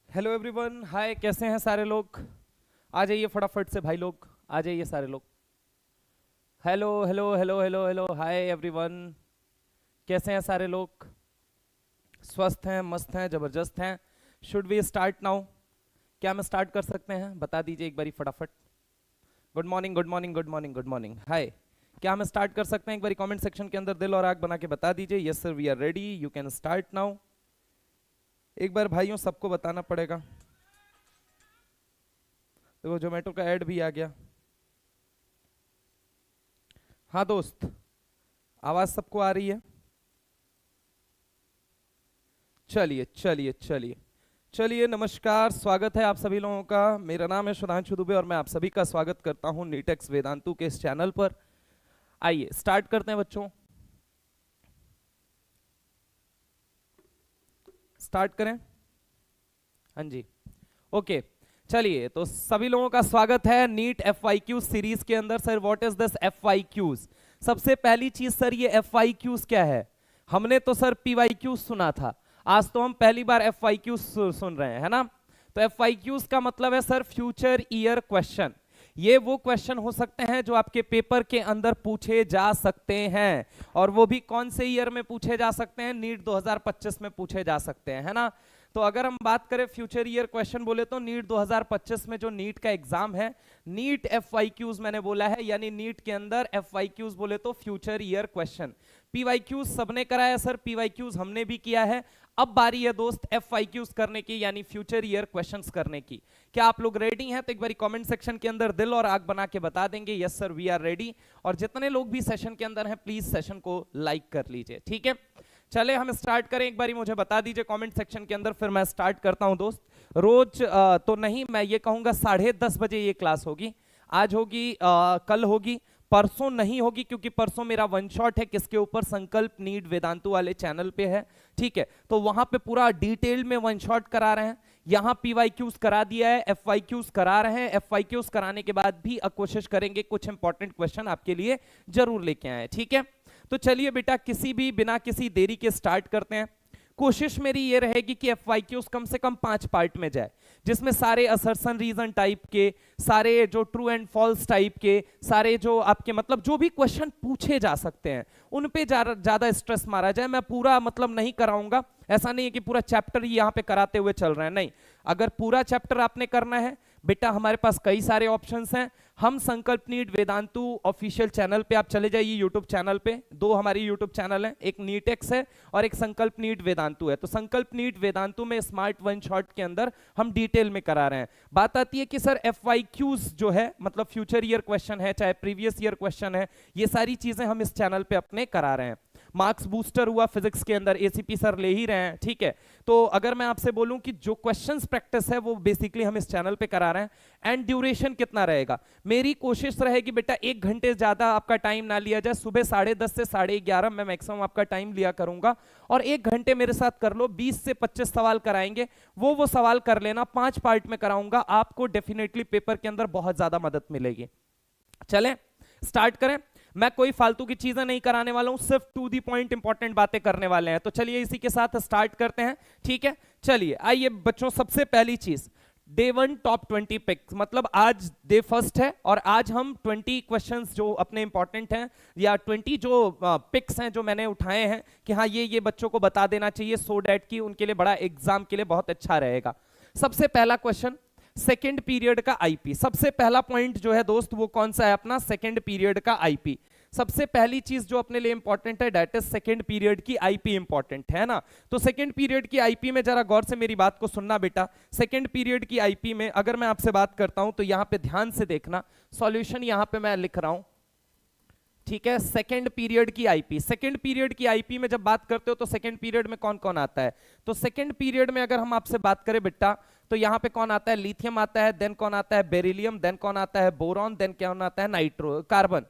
Hello everyone, हाय। कैसे हैं सारे लोग? आ जाइए फटाफट से भाई लोग, आ जाइए सारे लोग। Hello hello hello hello hello, hi everyone. कैसे हैं सारे लोग? स्वस्थ हैं, मस्त हैं, जबरदस्त हैं। Should we start now? क्या हम स्टार्ट कर सकते हैं? बता दीजिए एक बारी फटाफट। Good morning, good morning, good morning, good morning, hi. क्या हम स्टार्ट कर सकते हैं? एक बारी कमेंट सेक्शन के अंदर दिल और आग बना के बता दीजिए। Yes sir, we are ready, you can start now. एक बार भाइयों सबको बताना पड़ेगा। देखो जोमेटो का ऐड भी आ गया। हाँ दोस्त, आवाज सबको आ रही है? चलिए चलिए चलिए चलिए, नमस्कार, स्वागत है आप सभी लोगों का। मेरा नाम है सुधांशु दुबे और मैं आप सभी का स्वागत करता हूं नीटेक्स वेदांतु के इस चैनल पर। आइए स्टार्ट करते हैं बच्चों, स्टार्ट करें। हाँ जी, ओके। चलिए, तो सभी लोगों का स्वागत है नीट FYQ सीरीज के अंदर। Sir what is this FYQs? सबसे पहली चीज सर, ये FYQs क्या है? हमने तो सर PYQ सुना था, आज तो हम पहली बार FYQs सुन रहे हैं, है ना? तो FYQs का मतलब है सर फ्यूचर ईयर क्वेश्चन। ये वो क्वेश्चन हो सकते हैं जो आपके पेपर के अंदर पूछे जा सकते हैं, और वो भी कौन से ईयर में पूछे जा सकते हैं? नीट 2025 में पूछे जा सकते हैं, है ना? तो अगर हम बात करें फ्यूचर ईयर क्वेश्चन बोले तो नीट 2025 में जो नीट का एग्जाम है, नीट FYQs मैंने बोला है, यानी नीट के अंदर FYQs बोले तो फ्यूचर ईयर क्वेश्चन। PYQs सबने कराया सर, PYQs हमने भी किया है। अब बारी है दोस्त FYQs करने की, यानी फ्यूचर ईयर क्वेश्चंस करने की। क्या आप लोग रेडी हैं? तो एक बार कमेंट सेक्शन के अंदर दिल और आग बना के बता देंगे yes sir we are ready. और जितने लोग भी सेशन के अंदर हैं प्लीज सेशन को लाइक कर लीजिए, ठीक है? चले हम स्टार्ट करें। एक बारी मुझे बता दीजिए कमेंट सेक्शन के अंदर, फिर मैं स्टार्ट करता हूं दोस्त। रोज तो नहीं, मैं ये कहूंगा 10:30 बजे ये क्लास होगी। आज होगी, कल होगी, परसों नहीं होगी, क्योंकि परसों मेरा वन शॉट है किसके ऊपर? संकल्प नीट वेदांतु वाले चैनल पे है, ठीक है? तो वहां पे पूरा डिटेल में वन शॉट करा रहे हैं। यहाँ PYQs करा दिया है, FYQs करा रहे हैं। FYQs कराने के बाद भी कोशिश करेंगे कुछ इंपॉर्टेंट क्वेश्चन आपके लिए जरूर लेके आए, ठीक है? तो चलिए बेटा, किसी भी बिना किसी देरी के स्टार्ट करते हैं। कोशिश मेरी ये रहेगी कि FYQs कम से कम 5 पार्ट में जाए, जिसमें सारे असर्शन रीजन टाइप के, सारे जो ट्रू एंड फॉल्स टाइप के, सारे जो आपके मतलब जो भी क्वेश्चन पूछे जा सकते हैं उन पे ज्यादा स्ट्रेस मारा जाए। मैं पूरा मतलब नहीं कराऊंगा, ऐसा नहीं है कि पूरा चैप्टर ही यहाँ पे कराते हुए चल रहे हैं, नहीं। अगर पूरा चैप्टर आपने करना है बेटा, हमारे पास कई सारे ऑप्शंस हैं। हम संकल्प नीट वेदांतु ऑफिशियल चैनल पे आप चले जाइए, यूट्यूब चैनल पे। दो हमारी यूट्यूब चैनल हैं, एक नीटेक्स है और एक संकल्प नीट वेदांतु है। तो संकल्प नीट वेदांतु में स्मार्ट वन शॉट के अंदर हम डिटेल में करा रहे हैं। बात आती है कि सर FYQs जो है मतलब फ्यूचर ईयर क्वेश्चन है, चाहे प्रीवियस ईयर क्वेश्चन है, ये सारी चीजें हम इस चैनल पे अपने करा रहे हैं। मार्क्स बूस्टर हुआ फिजिक्स के अंदर, ACP सर ले ही रहे हैं, ठीक है? तो अगर मैं आपसे बोलूं कि जो क्वेश्चंस प्रैक्टिस है वो बेसिकली हम इस चैनल पे करा रहे हैं। एंड ड्यूरेशन कितना रहेगा? मेरी कोशिश रहेगी बेटा 1 घंटे ज्यादा आपका टाइम ना लिया जाए। सुबह 10:30 से 11:30 मैं मैक्सिमम आपका टाइम लिया करूंगा, और 1 घंटे मेरे साथ कर लो। 20 से 25 सवाल कराएंगे, वो सवाल कर लेना। 5 पार्ट में कराऊंगा, आपको डेफिनेटली पेपर के अंदर बहुत ज्यादा मदद मिलेगी। चलें स्टार्ट करें। मैं कोई फालतू की चीजें नहीं कराने वाला हूं, सिर्फ टू दी पॉइंट इंपॉर्टेंट बातें करने वाले हैं। तो चलिए इसी के साथ स्टार्ट करते हैं, ठीक है? चलिए आइए बच्चों, सबसे पहली चीज डे 1 टॉप 20 पिक्स, मतलब आज डे फर्स्ट है और आज हम 20 क्वेश्चंस जो अपने इंपॉर्टेंट हैं या 20 जो पिक्स हैं जो मैंने उठाए हैं कि हाँ ये बच्चों को बता देना चाहिए, सो डैट कि उनके लिए बड़ा एग्जाम के लिए बहुत अच्छा रहेगा। सबसे पहला क्वेश्चन, सेकेंड पीरियड का IP। सबसे पहला पॉइंट जो है दोस्त वो कौन सा है अपना? सेकेंड पीरियड का IP। सबसे पहली चीज जो अपने लिए इंपॉर्टेंट है दैट इज सेकेंड पीरियड की IP इंपॉर्टेंट है ना? तो सेकेंड पीरियड की IP में जरा गौर से मेरी बात को सुनना बेटा। सेकेंड पीरियड की IP में अगर मैं आपसे बात करता हूं तो यहां पे ध्यान से देखना, सॉल्यूशन यहां पे मैं लिख रहा हूं, ठीक है? सेकेंड पीरियड की IP, सेकेंड पीरियड की IP में जब बात करते हो तो सेकेंड पीरियड में कौन कौन आता है? तो सेकेंड पीरियड में अगर हम आपसे बात करें बेटा तो यहां पे कौन आता है? लिथियम आता है, देन कौन आता है? बेरिलियम, देन कौन आता है? बोरॉन, देन कौन आता है? कार्बन,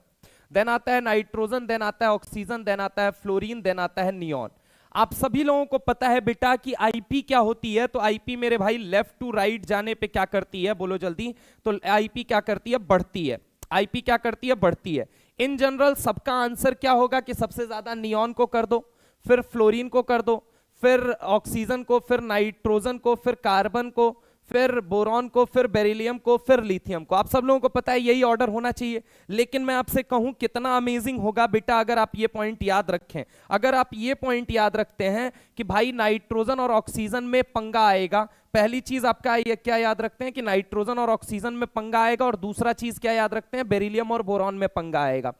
देन आता है नाइट्रोजन, देन आता है ऑक्सीजन, देन आता है फ्लोरीन, देन आता है नियॉन। आप सभी लोगों को पता है बेटा कि IP क्या होती है? तो IP मेरे भाई लेफ्ट टू राइट जाने पे क्या करती है? बोलो जल्दी। तो IP क्या करती है? बढ़ती है। IP क्या करती है? बढ़ती है। इन जनरल सबका आंसर क्या होगा कि सबसे ज्यादा नियॉन को कर दो, फिर फ्लोरीन को कर दो, फिर ऑक्सीजन को, फिर नाइट्रोजन को, फिर कार्बन को, फिर बोरॉन को, फिर बेरिलियम को, फिर लिथियम को। आप सब लोगों को पता है यही ऑर्डर होना चाहिए। लेकिन मैं आपसे कहूं कितना अमेजिंग होगा बेटा अगर आप ये पॉइंट याद रखें। अगर आप ये पॉइंट याद रखते हैं कि भाई नाइट्रोजन और ऑक्सीजन में पंगा आएगा, पहली चीज आपका ये क्या याद रखते हैं कि नाइट्रोजन और ऑक्सीजन में पंगा आएगा, और दूसरा चीज क्या याद रखते हैं, बेरिलियम और बोरॉन में पंगा आएगा।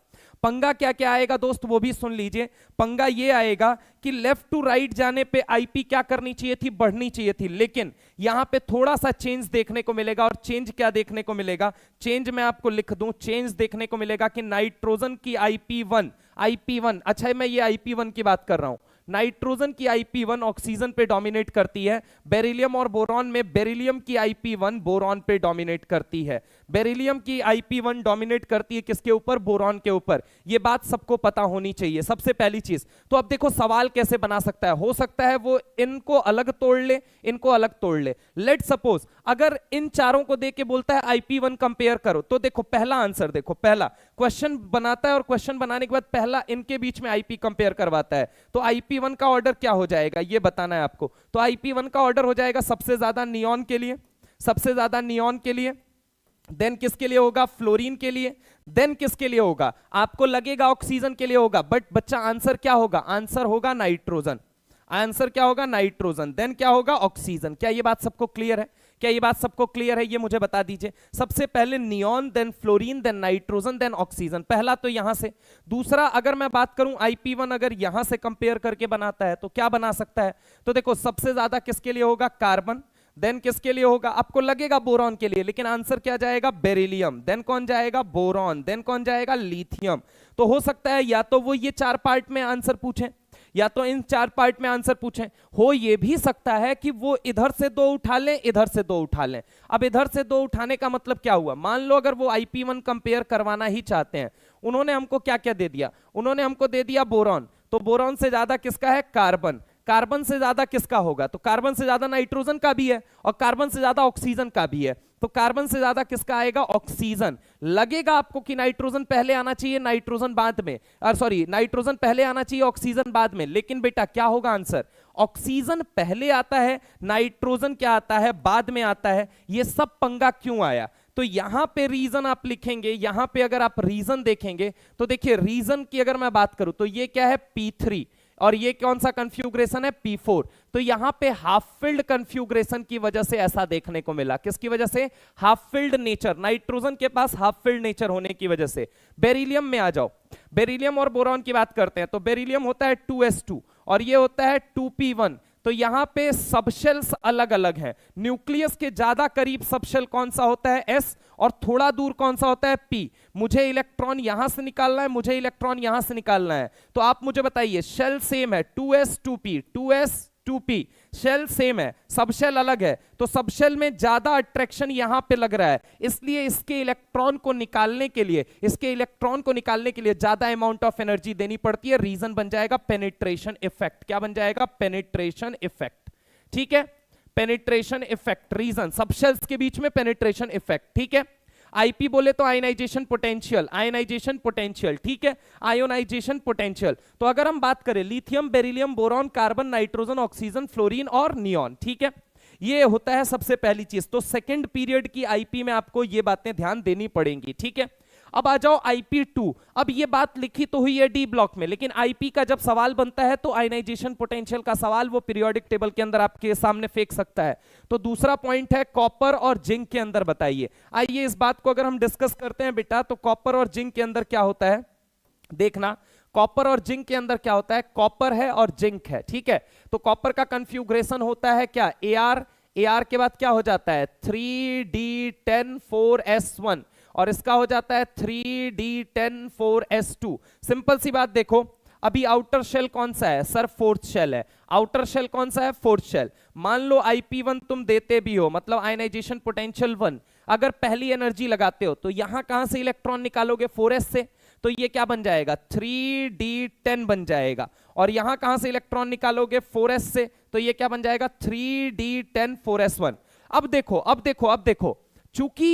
पंगा क्या क्या आएगा दोस्त वो भी सुन लीजिए। पंगा ये आएगा कि लेफ्ट टू राइट जाने पे आईपी क्या करनी चाहिए थी, बढ़नी चाहिए थी, लेकिन यहां पे थोड़ा सा चेंज देखने को मिलेगा। और चेंज क्या देखने को मिलेगा, चेंज मैं आपको लिख दूं, चेंज देखने को मिलेगा कि नाइट्रोजन की आईपी1, अच्छा मैं ये आईपी1 की बात कर रहा हूं, नाइट्रोजन की आईपी1 ऑक्सीजन पे डोमिनेट करती है, बेरिलियम और बोरॉन में बेरिलियम की आईपी1 बोरॉन पे डोमिनेट करती है। बेरिलियम की आईपी1 डोमिनेट करती है किसके ऊपर, बोरॉन के ऊपर। ये बात सबको पता होनी चाहिए सबसे पहली चीज। तो अब देखो सवाल कैसे बना सकता है, हो सकता है वो इनको अलग तोड़ ले, इनको अलग तोड़ ले। लेट सपोज अगर इन चारों को देके बोलता है आईपी1 कंपेयर करो, तो देखो पहला आंसर, देखो पहला क्वेश्चन बनाता है और क्वेश्चन बनाने के बाद पहला इनके बीच में आईपी कंपेयर करवाता है। तो आईपी1 का ऑर्डर क्या हो जाएगा ये बताना है आपको। तो आईपी1 का ऑर्डर हो जाएगा सबसे ज्यादा नियॉन के लिए, सबसे ज्यादा नियॉन के लिए, देन किसके लिए होगा, फ्लोरीन के लिए, देन किसके लिए होगा, आपको लगेगा ऑक्सीजन के लिए होगा, बट बच्चा आंसर क्या होगा, आंसर होगा नाइट्रोजन, आंसर क्या होगा नाइट्रोजन, देन क्या होगा ऑक्सीजन। क्या ये बात सबको क्लियर है, क्या ये बात सबको क्लियर है, ये मुझे बता दीजिए। सबसे पहले neon, then fluorine, then nitrogen, then oxygen, पहला तो यहां से। दूसरा अगर मैं बात करूं आईपी1 अगर यहां से कंपेयर करके बनाता है तो क्या बना सकता है, तो देखो सबसे ज्यादा किसके लिए होगा, कार्बन, देन किसके लिए होगा, आपको लगेगा बोरॉन के लिए, लेकिन आंसर क्या जाएगा, बेरिलियम, देन कौन जाएगा, बोरॉन, देन कौन जाएगा, लिथियम। तो हो सकता है या तो वो ये चार पार्ट में आंसर पूछें, या तो इन चार पार्ट में आंसर पूछें, हो ये भी सकता है कि वो इधर से दो उठा लें, इधर से दो उठा लें। अब इधर से दो उठाने का मतलब क्या हुआ, मान लो अगर वो आईपी1 कंपेयर करवाना ही चाहते हैं, उन्होंने हमको क्या क्या दे दिया, उन्होंने हमको दे दिया बोरॉन, तो बोरॉन से ज्यादा किसका है, कार्बन, कार्बन से ज्यादा किसका होगा, तो कार्बन से ज्यादा नाइट्रोजन का भी है, और कार्बन से ज्यादा ऑक्सीजन का भी है, तो कार्बन से ज्यादा किसका आएगा, ऑक्सीजन। लगेगा आपको कि नाइट्रोजन पहले आना चाहिए, नाइट्रोजन बाद में, सॉरी नाइट्रोजन पहले आना चाहिए, ऑक्सीजन बाद में, लेकिन बेटा क्या होगा आंसर, ऑक्सीजन पहले आता है, नाइट्रोजन क्या आता है, बाद में आता है। ये सब पंगा क्यों आया, तो यहां पे रीजन आप लिखेंगे, यहां पे अगर आप रीजन देखेंगे तो देखिए रीजन की अगर मैं बात करूं तो ये क्या है, P3, और ये कौन सा कन्फ्यूग्रेशन है, P4। तो यहां पे हाफ फिल्ड कन्फ्यूग्रेशन की वजह से ऐसा देखने को मिला, किसकी वजह से, हाफ फिल्ड नेचर, नाइट्रोजन के पास हाफ फिल्ड नेचर होने की वजह से। बेरिलियम में आ जाओ, बेरिलियम और बोरॉन की बात करते हैं, तो बेरिलियम होता है 2s2 और ये होता है 2p1। तो यहां पे सबशेल्स अलग अलग हैं, न्यूक्लियस के ज्यादा करीब सबशेल कौन सा होता है, S, और थोड़ा दूर कौन सा होता है, P। मुझे इलेक्ट्रॉन यहां से निकालना है, मुझे इलेक्ट्रॉन यहां से निकालना है, तो आप मुझे बताइए शेल सेम है, 2s2p, 2s2p, शेल सेम है, सबशेल अलग है, तो सबशेल में ज्यादा अट्रैक्शन यहां पे लग रहा है, इसलिए इसके इलेक्ट्रॉन को निकालने के लिए, इसके इलेक्ट्रॉन को निकालने के लिए ज्यादा अमाउंट ऑफ एनर्जी देनी पड़ती है। रीजन बन जाएगा पेनिट्रेशन इफेक्ट, क्या बन जाएगा, पेनिट्रेशन इफेक्ट, ठीक है, पेनिट्रेशन इफेक्ट, रीजन सबशेल्स के बीच में पेनिट्रेशन इफेक्ट, ठीक है। आईपी बोले तो आयनाइजेशन पोटेंशियल, आयनाइजेशन पोटेंशियल, ठीक है, आयोनाइजेशन पोटेंशियल। तो अगर हम बात करें lithium, beryllium, boron, carbon, nitrogen, oxygen, fluorine और नियॉन, ठीक है, ये होता है सबसे पहली चीज। तो सेकंड पीरियड की आईपी में आपको ये बातें ध्यान देनी पड़ेंगी, ठीक है। अब आ जाओ IP2। अब ये बात लिखी तो हुई है डी ब्लॉक में, लेकिन आईपी का जब सवाल बनता है तो आयनाइजेशन पोटेंशियल का सवाल वो पीरियोडिक टेबल के अंदर आपके सामने फेंक सकता है। तो दूसरा पॉइंट है कॉपर और जिंक के अंदर बताइए। आइए इस बात को अगर हम डिस्कस करते हैं बेटा, तो कॉपर और जिंक के अंदर क्या होता है, देखना कॉपर और जिंक के अंदर क्या होता है, कॉपर है और जिंक है, ठीक है। तो कॉपर का कन्फ्यूग्रेशन होता है क्या, AR, AR के बाद क्या हो जाता है 3D10 4s1, और इसका हो जाता है 3D10 4s2। सिंपल सी बात देखो, अभी आउटर शेल कौन सा है सर, फोर्थ शेल है, आउटर शेल कौन सा है, फोर्थ शेल। मान लो IP1 तुम देते भी हो, मतलब आयनाइजेशन पोटेंशियल 1, अगर पहली एनर्जी लगाते हो तो यहां कहां से इलेक्ट्रॉन निकालोगे, 4s से, तो ये क्या बन जाएगा 3D10 बन जाएगा, और यहां कहां से इलेक्ट्रॉन निकालोगे 4s से, तो ये क्या बन जाएगा 3D10 4s1। अब देखो, अब देखो, अब देखो, चूंकि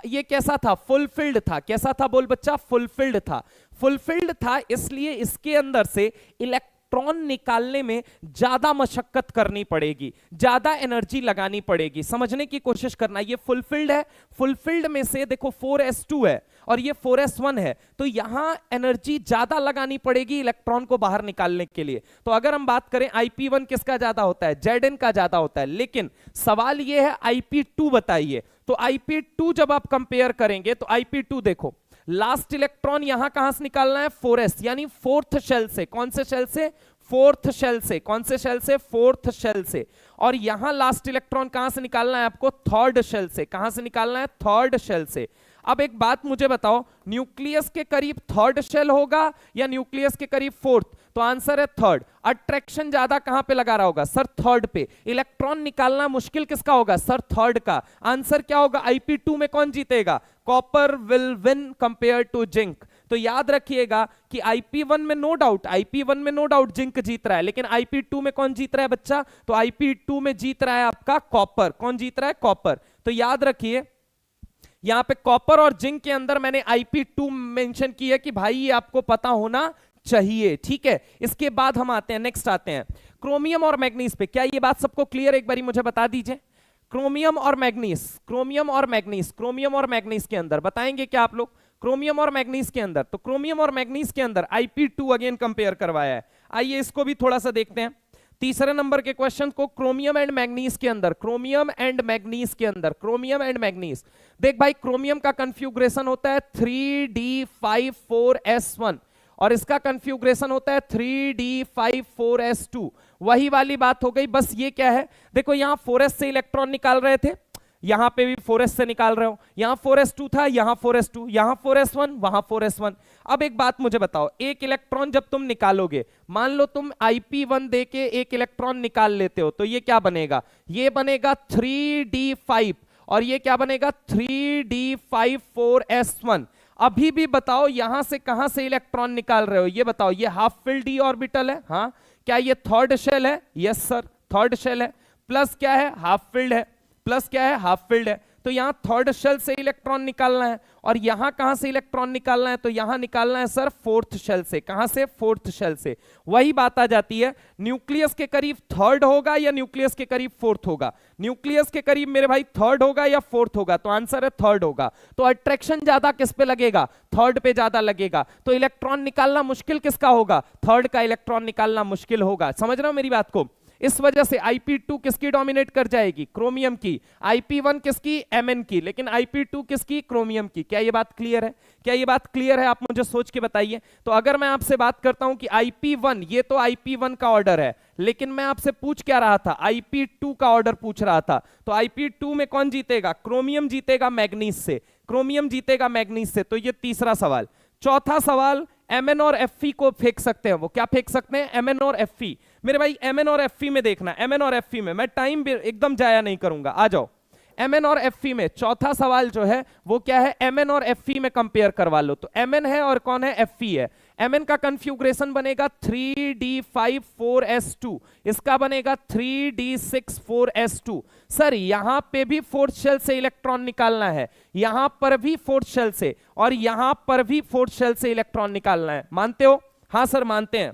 ये कैसा था, फुलफिल्ड था, कैसा था बोल बच्चा, फुलफिल्ड था, फुलफिल्ड था, इसलिए इसके अंदर से इलेक्ट्रॉन इलेक्ट्रॉन निकालने में ज्यादा मशक्कत करनी पड़ेगी, ज्यादा एनर्जी लगानी पड़ेगी। समझने की कोशिश करना, ये फुलफिल्ड है, फुलफिल्ड में से देखो 4s2 है और ये 4s1 है, तो यहां एनर्जी ज्यादा लगानी पड़ेगी इलेक्ट्रॉन को बाहर निकालने के लिए। तो अगर हम बात करें IP1 किसका ज्यादा होता है, Zn का ज्यादा होता है, लेकिन सवाल ये है IP2 बताइए। तो IP2 जब आप कंपेयर करेंगे तो IP2 देखो, लास्ट इलेक्ट्रॉन यहां कहां से निकालना है, 4s यानी फोर्थ शेल से। कौन से शेल से, फोर्थ शेल से। कौन से शेल से, फोर्थ शेल से। और यहां लास्ट इलेक्ट्रॉन कहां से निकालना है आपको, थर्ड शेल से। कहां से निकालना है, थर्ड शेल से। अब एक बात मुझे बताओ, न्यूक्लियस के करीब थर्ड शेल होगा या न्यूक्लियस के करीब फोर्थ? तो आंसर है थर्ड। अट्रैक्शन ज्यादा कहां पे लगा रहा होगा, सर थर्ड पे। इलेक्ट्रॉन निकालना मुश्किल किसका होगा, सर थर्ड का। आंसर क्या होगा, IP2 में कौन जीतेगा, copper will win compare to zinc. तो याद रखिएगा कि IP1 में नो डाउट, IP1 में नो डाउट जिंक जीत रहा है, लेकिन IP2 में कौन जीत रहा है बच्चा, तो IP2 में जीत रहा है आपका कॉपर। कौन जीत रहा है, कॉपर। तो याद रखिए यहां पे कॉपर और जिंक के अंदर मैंने IP2 मेंशन की है कि भाई ये आपको पता होना चाहिए, ठीक है। इसके बाद हम आते हैं, नेक्स्ट आते हैं क्रोमियम और मैग्नीज पे। क्या ये बात सबको क्लियर, एक बारी मुझे बता दीजिए। क्रोमियम और मैग्नीज, क्रोमियम और मैग्नीज, क्रोमियम और मैग्नीज के अंदर बताएंगे क्या आप लोग, क्रोमियम और मैग्नीज के अंदर। तो क्रोमियम और मैग्नीज के अंदर IP2 अगेन कंपेयर करवाया है। आइए इसको भी थोड़ा सा देखते हैं, तीसरे नंबर के क्वेश्चन को। क्रोमियम एंड मैग्नीज के अंदर, क्रोमियम एंड मैग्नीज के अंदर, क्रोमियम एंड मैग्नीज। देख भाई, क्रोमियम का कंफ्यूग्रेशन होता है 3d54s1 और इसका कंफ्यूग्रेशन होता है 3d54s2। वही वाली बात हो गई, बस ये क्या है, देखो यहां 4s से इलेक्ट्रॉन निकाल रहे थे, यहां पे भी 4s से निकाल रहे हो। यहां 4s2 था, यहां 4s2, यहां 4s1, वहां 4s1। अब एक बात मुझे बताओ, एक इलेक्ट्रॉन जब तुम निकालोगे, मान लो तुम IP1 देके एक इलेक्ट्रॉन निकाल लेते हो, तो ये क्या बनेगा, ये बनेगा 3d5 और ये क्या बनेगा 3d54s1। अभी भी बताओ यहां से कहां से इलेक्ट्रॉन निकाल रहे हो, ये बताओ। ये हाफ फिल d ऑर्बिटल है, हाँ। क्या ये थर्ड शेल है, यस सर थर्ड शेल है। प्लस क्या है, हाफ फिल्ड है, प्लस क्या है, हाफ फिल्ड है। तो यहां थर्ड शेल से इलेक्ट्रॉन निकालना है और यहां कहां से इलेक्ट्रॉन निकालना है, तो यहां निकालना है सर फोर्थ शेल से। कहां से, फोर्थ शेल से। वही बात आ जाती है, न्यूक्लियस के करीब थर्ड होगा या न्यूक्लियस के करीब फोर्थ होगा। न्यूक्लियस के करीब मेरे भाई थर्ड होगा या फोर्थ होगा, तो आंसर है थर्ड होगा। तो अट्रैक्शन ज्यादा किस पे लगेगा, थर्ड पे ज्यादा लगेगा। तो इलेक्ट्रॉन निकालना मुश्किल किसका होगा, थर्ड का इलेक्ट्रॉन निकालना मुश्किल होगा। समझ रहे हो मेरी बात को। इस वजह से IP2 किसकी डोमिनेट कर जाएगी, क्रोमियम की। IP1 किसकी, Mn की। लेकिन IP2 किसकी, क्रोमियम की। क्या ये बात क्लियर है, क्या ये बात क्लियर है, आप मुझे सोच के बताइए। तो अगर मैं आपसे बात करता हूं कि IP1, ये तो IP1 का ऑर्डर है, लेकिन मैं आपसे पूछ क्या रहा था, IP2 का ऑर्डर पूछ रहा था। तो IP2 में कौन जीतेगा, क्रोमियम जीतेगा मैग्नीज से, क्रोमियम जीतेगा मैग्नीज से। तो ये तीसरा सवाल। चौथा सवाल, Mn और Fe को फेंक सकते हैं, वो क्या फेंक सकते हैं, Mn और Fe। मेरे भाई Mn और Fe में देखना, Mn और Fe में मैं टाइम एकदम जाया नहीं करूंगा, आ जाओ। Mn और Fe में चौथा सवाल जो है वो क्या है, Mn और Fe में कंपेयर करवा लो। तो Mn है और कौन है, Fe है। Mn का कंफ्यूग्रेशन बनेगा 3d54s2, इसका बनेगा 3d64s2। सर यहां पे भी फोर्थ शेल से इलेक्ट्रॉन निकालना है, यहां पर भी फोर्थ शेल से, और यहां पर भी फोर्थ शेल से इलेक्ट्रॉन निकालना है। मानते हो, हाँ सर मानते हैं।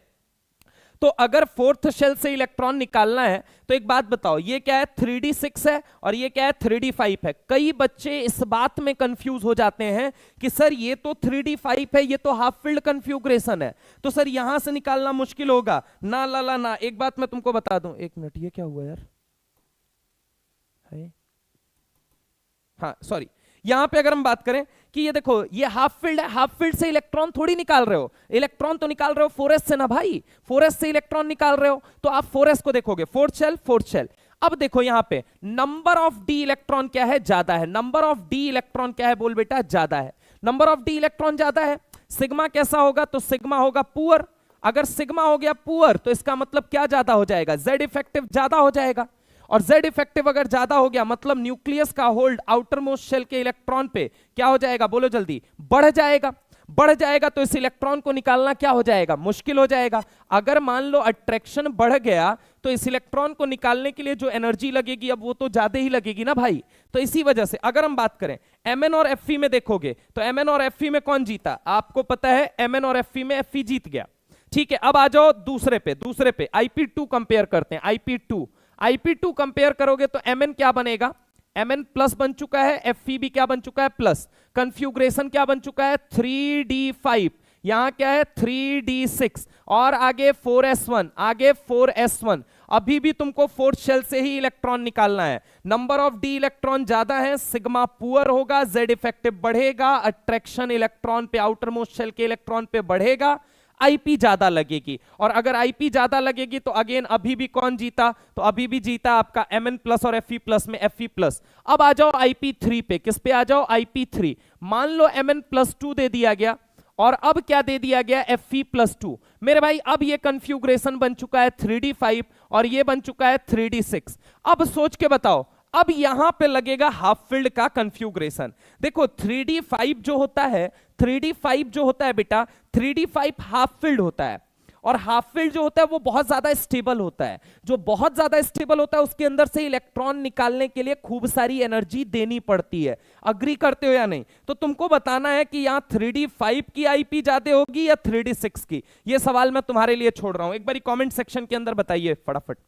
तो अगर फोर्थ शेल से इलेक्ट्रॉन निकालना है तो एक बात बताओ, ये क्या है 3d6 है और ये क्या है 3d5 है। कई बच्चे इस बात में कंफ्यूज हो जाते हैं कि सर ये तो 3d5 है, ये तो हाफ फील्ड कंफ्यूग्रेशन है, तो सर यहां से निकालना मुश्किल होगा ना। ला ना, एक बात मैं तुमको बता दूं, एक मिनट, ये क्या हुआ यार, हाँ सॉरी। यहां पे अगर हम बात करें कि ये देखो ये हाफ फील्ड है, हाफ फील्ड से इलेक्ट्रॉन थोड़ी निकाल रहे हो, इलेक्ट्रॉन तो निकाल रहे हो 4s से ना भाई, 4s से इलेक्ट्रॉन निकाल रहे हो, तो आप 4s को देखोगे, फोर्थ शेल फोर्थ शेल। अब देखो यहां पे नंबर ऑफ डी इलेक्ट्रॉन क्या है, ज्यादा है। नंबर ऑफ डी इलेक्ट्रॉन क्या है, बोल बेटा, ज्यादा है। नंबर ऑफ डी इलेक्ट्रॉन ज्यादा है, सिग्मा कैसा होगा, तो सिग्मा होगा पुअर। अगर सिग्मा हो गया पुअर तो इसका मतलब क्या ज्यादा हो जाएगा, जेड इफेक्टिव ज्यादा हो जाएगा। और Z इफेक्टिव अगर ज्यादा हो गया मतलब न्यूक्लियस का होल्ड आउटर मोस्ट शेल के इलेक्ट्रॉन पे क्या हो जाएगा, बोलो जल्दी, बढ़ जाएगा। बढ़ जाएगा तो इस इलेक्ट्रॉन को निकालना क्या हो जाएगा, मुश्किल हो जाएगा। अगर मान लो अट्रैक्शन बढ़ गया तो इस इलेक्ट्रॉन को निकालने के लिए जो एनर्जी लगेगी अब वो तो ज्यादा ही लगेगी ना भाई। तो इसी वजह से अगर हम बात करें Mn और Fe में देखोगे तो Mn और Fe में कौन जीता, आपको पता है Mn और Fe में Fe जीत गया, ठीक है, अब आ जाओ दूसरे पे IP2 कंपेयर करते हैं। IP2 कंपेयर करोगे तो Mn क्या बनेगा, Mn प्लस बन चुका है, Fe भी क्या बन चुका है, प्लस। कन्फ्यूग्रेशन क्या बन चुका है, 3d5, यहां क्या है 3d6, और आगे 4s1, अभी भी तुमको फोर्थ शेल से ही इलेक्ट्रॉन निकालना है। नंबर ऑफ डी इलेक्ट्रॉन ज्यादा है, सिग्मा पुअर होगा, जेड इफेक्टिव बढ़ेगा, अट्रैक्शन इलेक्ट्रॉन पे, आउटर मोस्ट शेल के इलेक्ट्रॉन पे बढ़ेगा, आईपी ज्यादा लगेगी। और अगर आईपी ज्यादा लगेगी तो अगेन अभी भी कौन जीता, तो अभी भी जीता आपका Mn प्लस और Fe प्लस में Fe प्लस। अब आ जाओ IP3 पे, किस पे आ जाओ, IP3। मान लो Mn प्लस 2 दे दिया गया, और अब क्या दे दिया गया, Fe प्लस 2। मेरे भाई अब ये कन्फ्यूग्रेशन बन चुका है 3d5 और ये बन चुका है 3d6। अब सोच के बताओ, अब यहां पे लगेगा हाफ फील्ड का कन्फ्यूग्रेशन। देखो 3d5 जो होता है, 3d5 जो होता है बेटा, 3d5 हाफ फील्ड होता है, और हाफ फील्ड जो होता है वो बहुत ज्यादा स्टेबल होता है। जो बहुत ज्यादा स्टेबल होता है उसके अंदर से इलेक्ट्रॉन निकालने के लिए खूब सारी एनर्जी देनी पड़ती है। अग्री करते हो या नहीं? तो तुमको बताना है कि यहां 3d5 की आईपी ज्यादा होगी या 3d6 की। ये सवाल मैं तुम्हारे लिए छोड़ रहा हूं, एक बारी कमेंट सेक्शन के अंदर बताइए फटाफट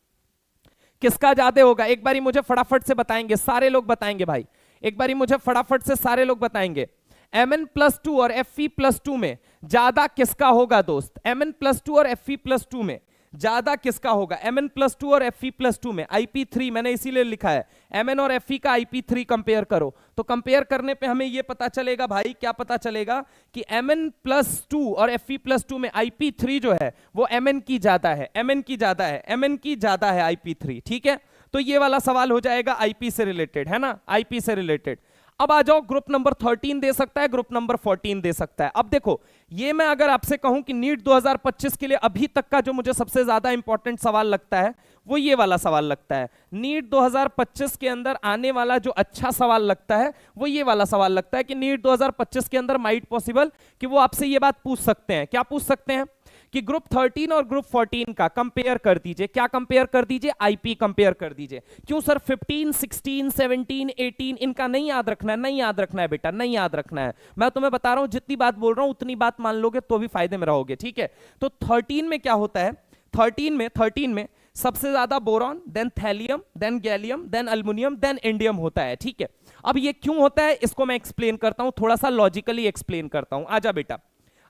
किसका ज्यादा होगा। एक बारी मुझे फटाफट से बताएंगे, सारे लोग बताएंगे भाई, एक बारी मुझे फटाफट से सारे लोग बताएंगे। Mn प्लस 2 और Fe प्लस 2 में ज्यादा किसका होगा दोस्त? Mn प्लस 2 और Fe प्लस 2 में ज्यादा किसका होगा? Mn प्लस 2 और Fe प्लस 2 में IP3, मैंने इसीलिए लिखा है Mn और Fe का IP3 कंपेयर करो। तो कंपेयर करने पे हमें ये पता चलेगा भाई, क्या पता चलेगा कि Mn प्लस 2 और Fe प्लस 2 में IP3 जो है वो Mn की ज्यादा है, Mn की ज्यादा है, Mn की ज्यादा है IP3। ठीक है, तो ये वाला सवाल हो जाएगा IP से रिलेटेड, है ना, IP से रिलेटेड। अब आ जाओ, ग्रुप नंबर 13 दे सकता है, ग्रुप नंबर 14 दे सकता है। अब देखो, ये मैं अगर आपसे कहूं कि नीट 2025 के लिए अभी तक का जो मुझे सबसे ज्यादा इंपॉर्टेंट सवाल लगता है वो ये वाला सवाल लगता है। नीट 2025 के अंदर आने वाला जो अच्छा सवाल लगता है वो ये वाला सवाल लगता है कि नीट 2025 के अंदर माइट पॉसिबल कि वो आपसे ये बात पूछ सकते हैं। क्या पूछ सकते हैं? कि ग्रुप 13 और ग्रुप 14 का कंपेयर कर दीजिए। क्या कंपेयर कर दीजिए? आईपी कंपेयर कर दीजिए। क्यों सर 15, 16, 17, 18 इनका नहीं याद रखना है? नहीं याद रखना है बेटा, नहीं याद रखना है। मैं तुम्हें बता रहा हूं, जितनी बात बोल रहा हूं उतनी बात मान लोगे तो भी फायदे में रहोगे। ठीक है, तो 13 में क्या होता है? 13 में सबसे ज्यादा boron, then thallium, then gallium, then aluminium, then indium होता है। ठीक है, अब ये क्यों होता है इसको मैं एक्सप्लेन करता हूं, थोड़ा सा लॉजिकली एक्सप्लेन करता हूं। आजा बेटा,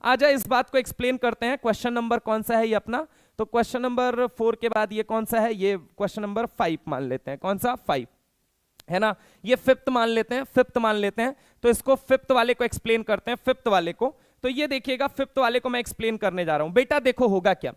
आजा इस बात को एक्सप्लेन करते हैं। क्वेश्चन नंबर कौन सा है ये अपना? तो क्वेश्चन नंबर 4 के बाद ये कौन सा है? ये क्वेश्चन नंबर 5 मान लेते हैं। कौन सा? 5 है ना, ये 5th मान लेते हैं, 5th मान लेते हैं। तो इसको 5th वाले को एक्सप्लेन करते हैं, 5th वाले को। तो ये देखिएगा, 5th वाले को मैं एक्सप्लेन करने जा रहा हूं। बेटा देखो होगा क्या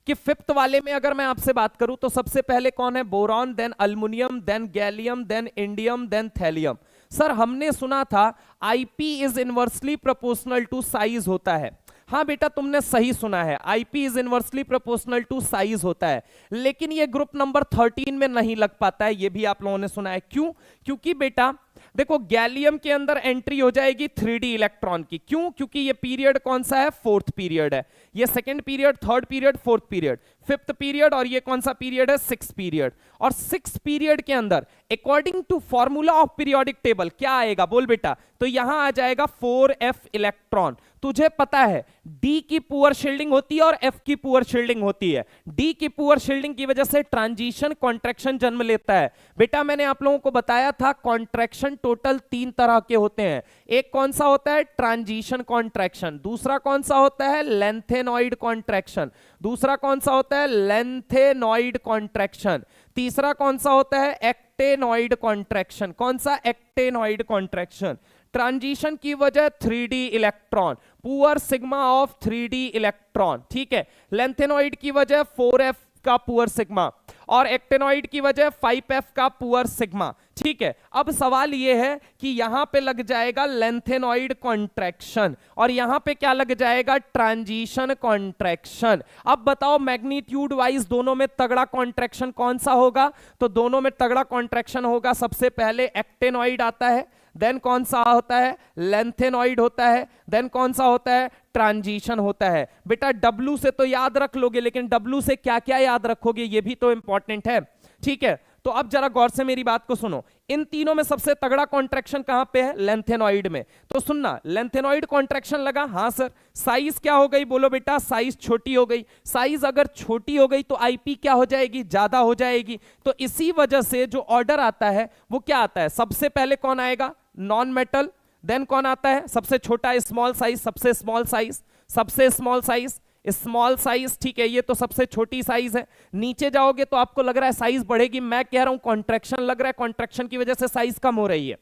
कि 5th वाले में अगर मैं आपसे बात करूं तो सबसे पहले कौन है? Boron, then aluminium, then gallium, then indium, then thallium. Sir हमने सुना था IP is inversely proportional to size होता है। हाँ बेटा तुमने सही सुना है, IP is inversely proportional to size होता है, लेकिन ये ग्रुप नंबर 13 में नहीं लग पाता है। ये भी आप लोगों ने सुना है। क्यों? क्योंकि बेटा देखो गैलियम के अंदर एंट्री हो जाएगी 3d इलेक्ट्रॉन की। क्यों? क्योंकि ये पीरियड कौन सा है? 4th पीरियड है। ये 2nd period, 3rd period, 4th period, 5th period, और ये कौन सा पीरियड है? 6th period. और 6th पीरियड के अंदर according to formula of periodic table क्या आएगा? बोल बेटा। तो यहां आ जाएगा 4f इलेक्ट्रॉन। तुझे पता है D की पुअर शील्डिंग होती है और F की पुअर शील्डिंग होती है। D की पुअर शील्डिंग की वजह से ट्रांजिशन कॉन्ट्रैक्शन जन्म लेता है। बेटा मैंने आप लोगों को बताया था कॉन्ट्रैक्शन टोटल 3 तरह के होते हैं। एक कौन सा होता है? Transition contraction. दूसरा कौन सा होता है? Lanthanoid contraction. दूसरा कौन सा होता है? Lanthanoid contraction. तीसरा कौन सा होता है? Actinoid contraction. कौन सा? Actinoid contraction. ट्रांजिशन की वजह 3d electron, poor sigma of 3d electron. ठीक है, लेंथेनॉइड की वजह 4f का पुअर सिग्मा, और एक्टेनॉइड की वजह 5f का पुअर सिग्मा। ठीक है, अब सवाल यह है कि यहां पे लग जाएगा लेंथेनॉइड कॉन्ट्रैक्शन और यहां पे क्या लग जाएगा? Transition contraction. अब बताओ मैग्नीट्यूड वाइज दोनों में तगड़ा कॉन्ट्रैक्शन कौन सा होगा? तो दोनों में तगड़ा कॉन्ट्रैक्शन होगा, सबसे पहले एक्टेनॉइड आता है, देन कौन सा होता है? लेंथेनॉइड होता है, देन कौन सा होता है? ट्रांजिशन होता है। बेटा W से तो याद रख लोगे, लेकिन W से क्या क्या याद रखोगे ये भी तो इंपॉर्टेंट है। ठीक है, तो अब जरा गौर से मेरी बात को सुनो, इन तीनों में सबसे तगड़ा कॉन्ट्रैक्शन कहां पे है? लेंथेनॉइड में। तो सुनना, लेंथेनॉइड कॉन्ट्रैक्शन लगा, हां सर। साइज क्या हो गई? बोलो बेटा, साइज छोटी हो गई। साइज अगर छोटी हो गई तो आईपी क्या हो जाएगी? ज्यादा हो जाएगी। तो इसी वजह से जो ऑर्डर आता है वो क्या आता है? सबसे पहले कौन आएगा? Non metal. देन कौन आता है? सबसे छोटा स्मॉल साइज, सबसे स्मॉल साइज, सबसे स्मॉल साइज, स्मॉल साइज, ठीक है, ये तो सबसे छोटी साइज है। नीचे जाओगे तो आपको लग रहा है साइज बढ़ेगी, मैं कह रहा हूं कॉन्ट्रैक्शन लग रहा है, कॉन्ट्रैक्शन की वजह से साइज कम हो रही है।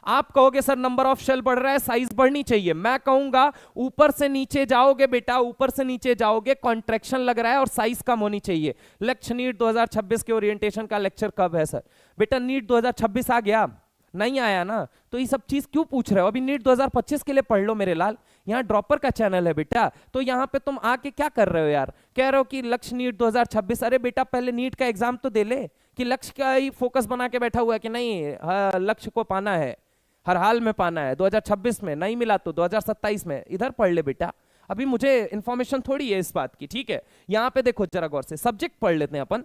आप कहोगे सर नंबर ऑफ शेल बढ़ रहा है, साइज बढ़नी चाहिए। मैं कहूंगा ऊपर से नीचे जाओगे बेटा, ऊपर से नीचे जाओगे, कॉन्ट्रैक्शन लग रहा है और साइज कम होनी चाहिए। लक्ष्य नीट 2026 के ओरिएंटेशन का लेक्चर कब है सर? बेटा नीट 2026 आ गया, नहीं आया ना, तो ये सब चीज क्यों पूछ रहे हो? अभी नीट 2025 के लिए पढ़ लो मेरे लाल, यहाँ ड्रॉपर का चैनल है बेटा। तो यहाँ पे तुम आके क्या कर रहे हो यार? कह रहे हो कि लक्ष्य नीट 2026, अरे बेटा पहले नीट का एग्जाम तो दे ले। कि लक्ष्य का ही फोकस बना के बैठा हुआ है कि नहीं, हाँ, लक्ष्य को पाना है, हर हाल में पाना है, 2026 में नहीं मिला तो 2027 में, इधर पढ़ ले बेटा। अभी मुझे इंफॉर्मेशन थोड़ी है इस बात की, ठीक है। यहाँ पे देखो जरा गौर से, सब्जेक्ट पढ़ लेते हैं अपन।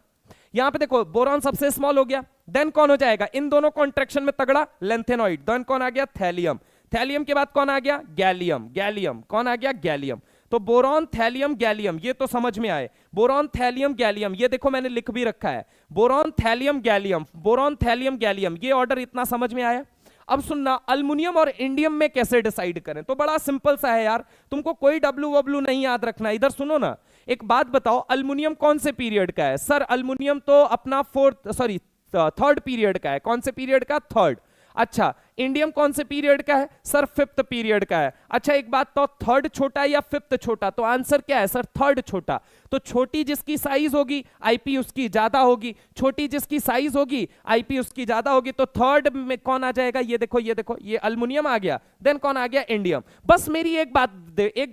यहां पे देखो बोरॉन सबसे स्मॉल हो गया, देन कौन हो जाएगा इन दोनों कॉन्ट्रैक्शन में तगड़ा? लेंथेनॉइड। देन कौन आ गया? थैलियम। थैलियम के बाद कौन आ गया? गैलियम। गैलियम कौन आ गया? गैलियम। तो बोरॉन, थैलियम, गैलियम, ये तो समझ में आए। बोरॉन, थैलियम, गैलियम, ये देखो मैंने लिख भी रखा है, boron, thallium, gallium, boron, thallium, gallium, ये ऑर्डर इतना समझ में आया। अब सुनना, अल्युमिनियम और इंडियम में कैसे डिसाइड करें? तो बड़ा सिंपल सा है यार, तुमको कोई डब्ल्यू वब्ल्यू नहीं याद रखना। इधर सुनो ना, एक बात बताओ, अल्युमिनियम कौन से पीरियड का है? सर अल्युमिनियम तो अपना थर्ड पीरियड का है। कौन से पीरियड का? थर्ड। अच्छा, इंडियम कौन से पीरियड का है? सर फिफ्थ पीरियड का है। अच्छा एक बात तो, थर्ड छोटा या फिफ्थ छोटा? तो आंसर क्या है सर? थर्ड छोटा। तो छोटी जिसकी साइज होगी आईपी उसकी ज्यादा होगी, छोटी जिसकी साइज होगी आईपी उसकी ज्यादा होगी। तो थर्ड में कौन आ जाएगा? ये देखो, ये देखो, ये अल्युमिनियम आ गया। देन कौन आ गया? इंडियम। बस मेरी एक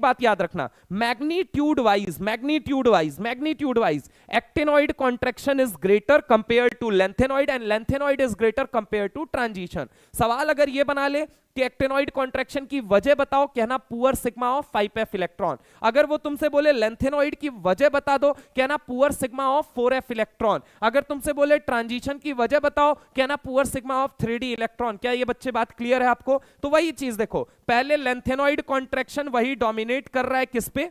बात याद रखना, magnitude wise actinoid contraction is greater compare to lanthanoid and lanthanoid is greater compare to transition. सवाल अगर ये बना ले कि एक्टिनॉइड कॉन्ट्रैक्शन की वजह बताओ, कहना poor sigma of 5f electron. अगर वो तुमसे बोले लेंथेनॉइड की वजह बता दो, कहना poor sigma of 4f electron. अगर तुमसे बोले ट्रांजिशन की वजह बताओ, कहना poor sigma of 3d electron. क्या ये बच्चे बात क्लियर है आपको? तो वही चीज देखो, पहले लेंथेनॉइड कॉन्ट्रैक्शन वही डोमिनेट कर रहा है किस पे?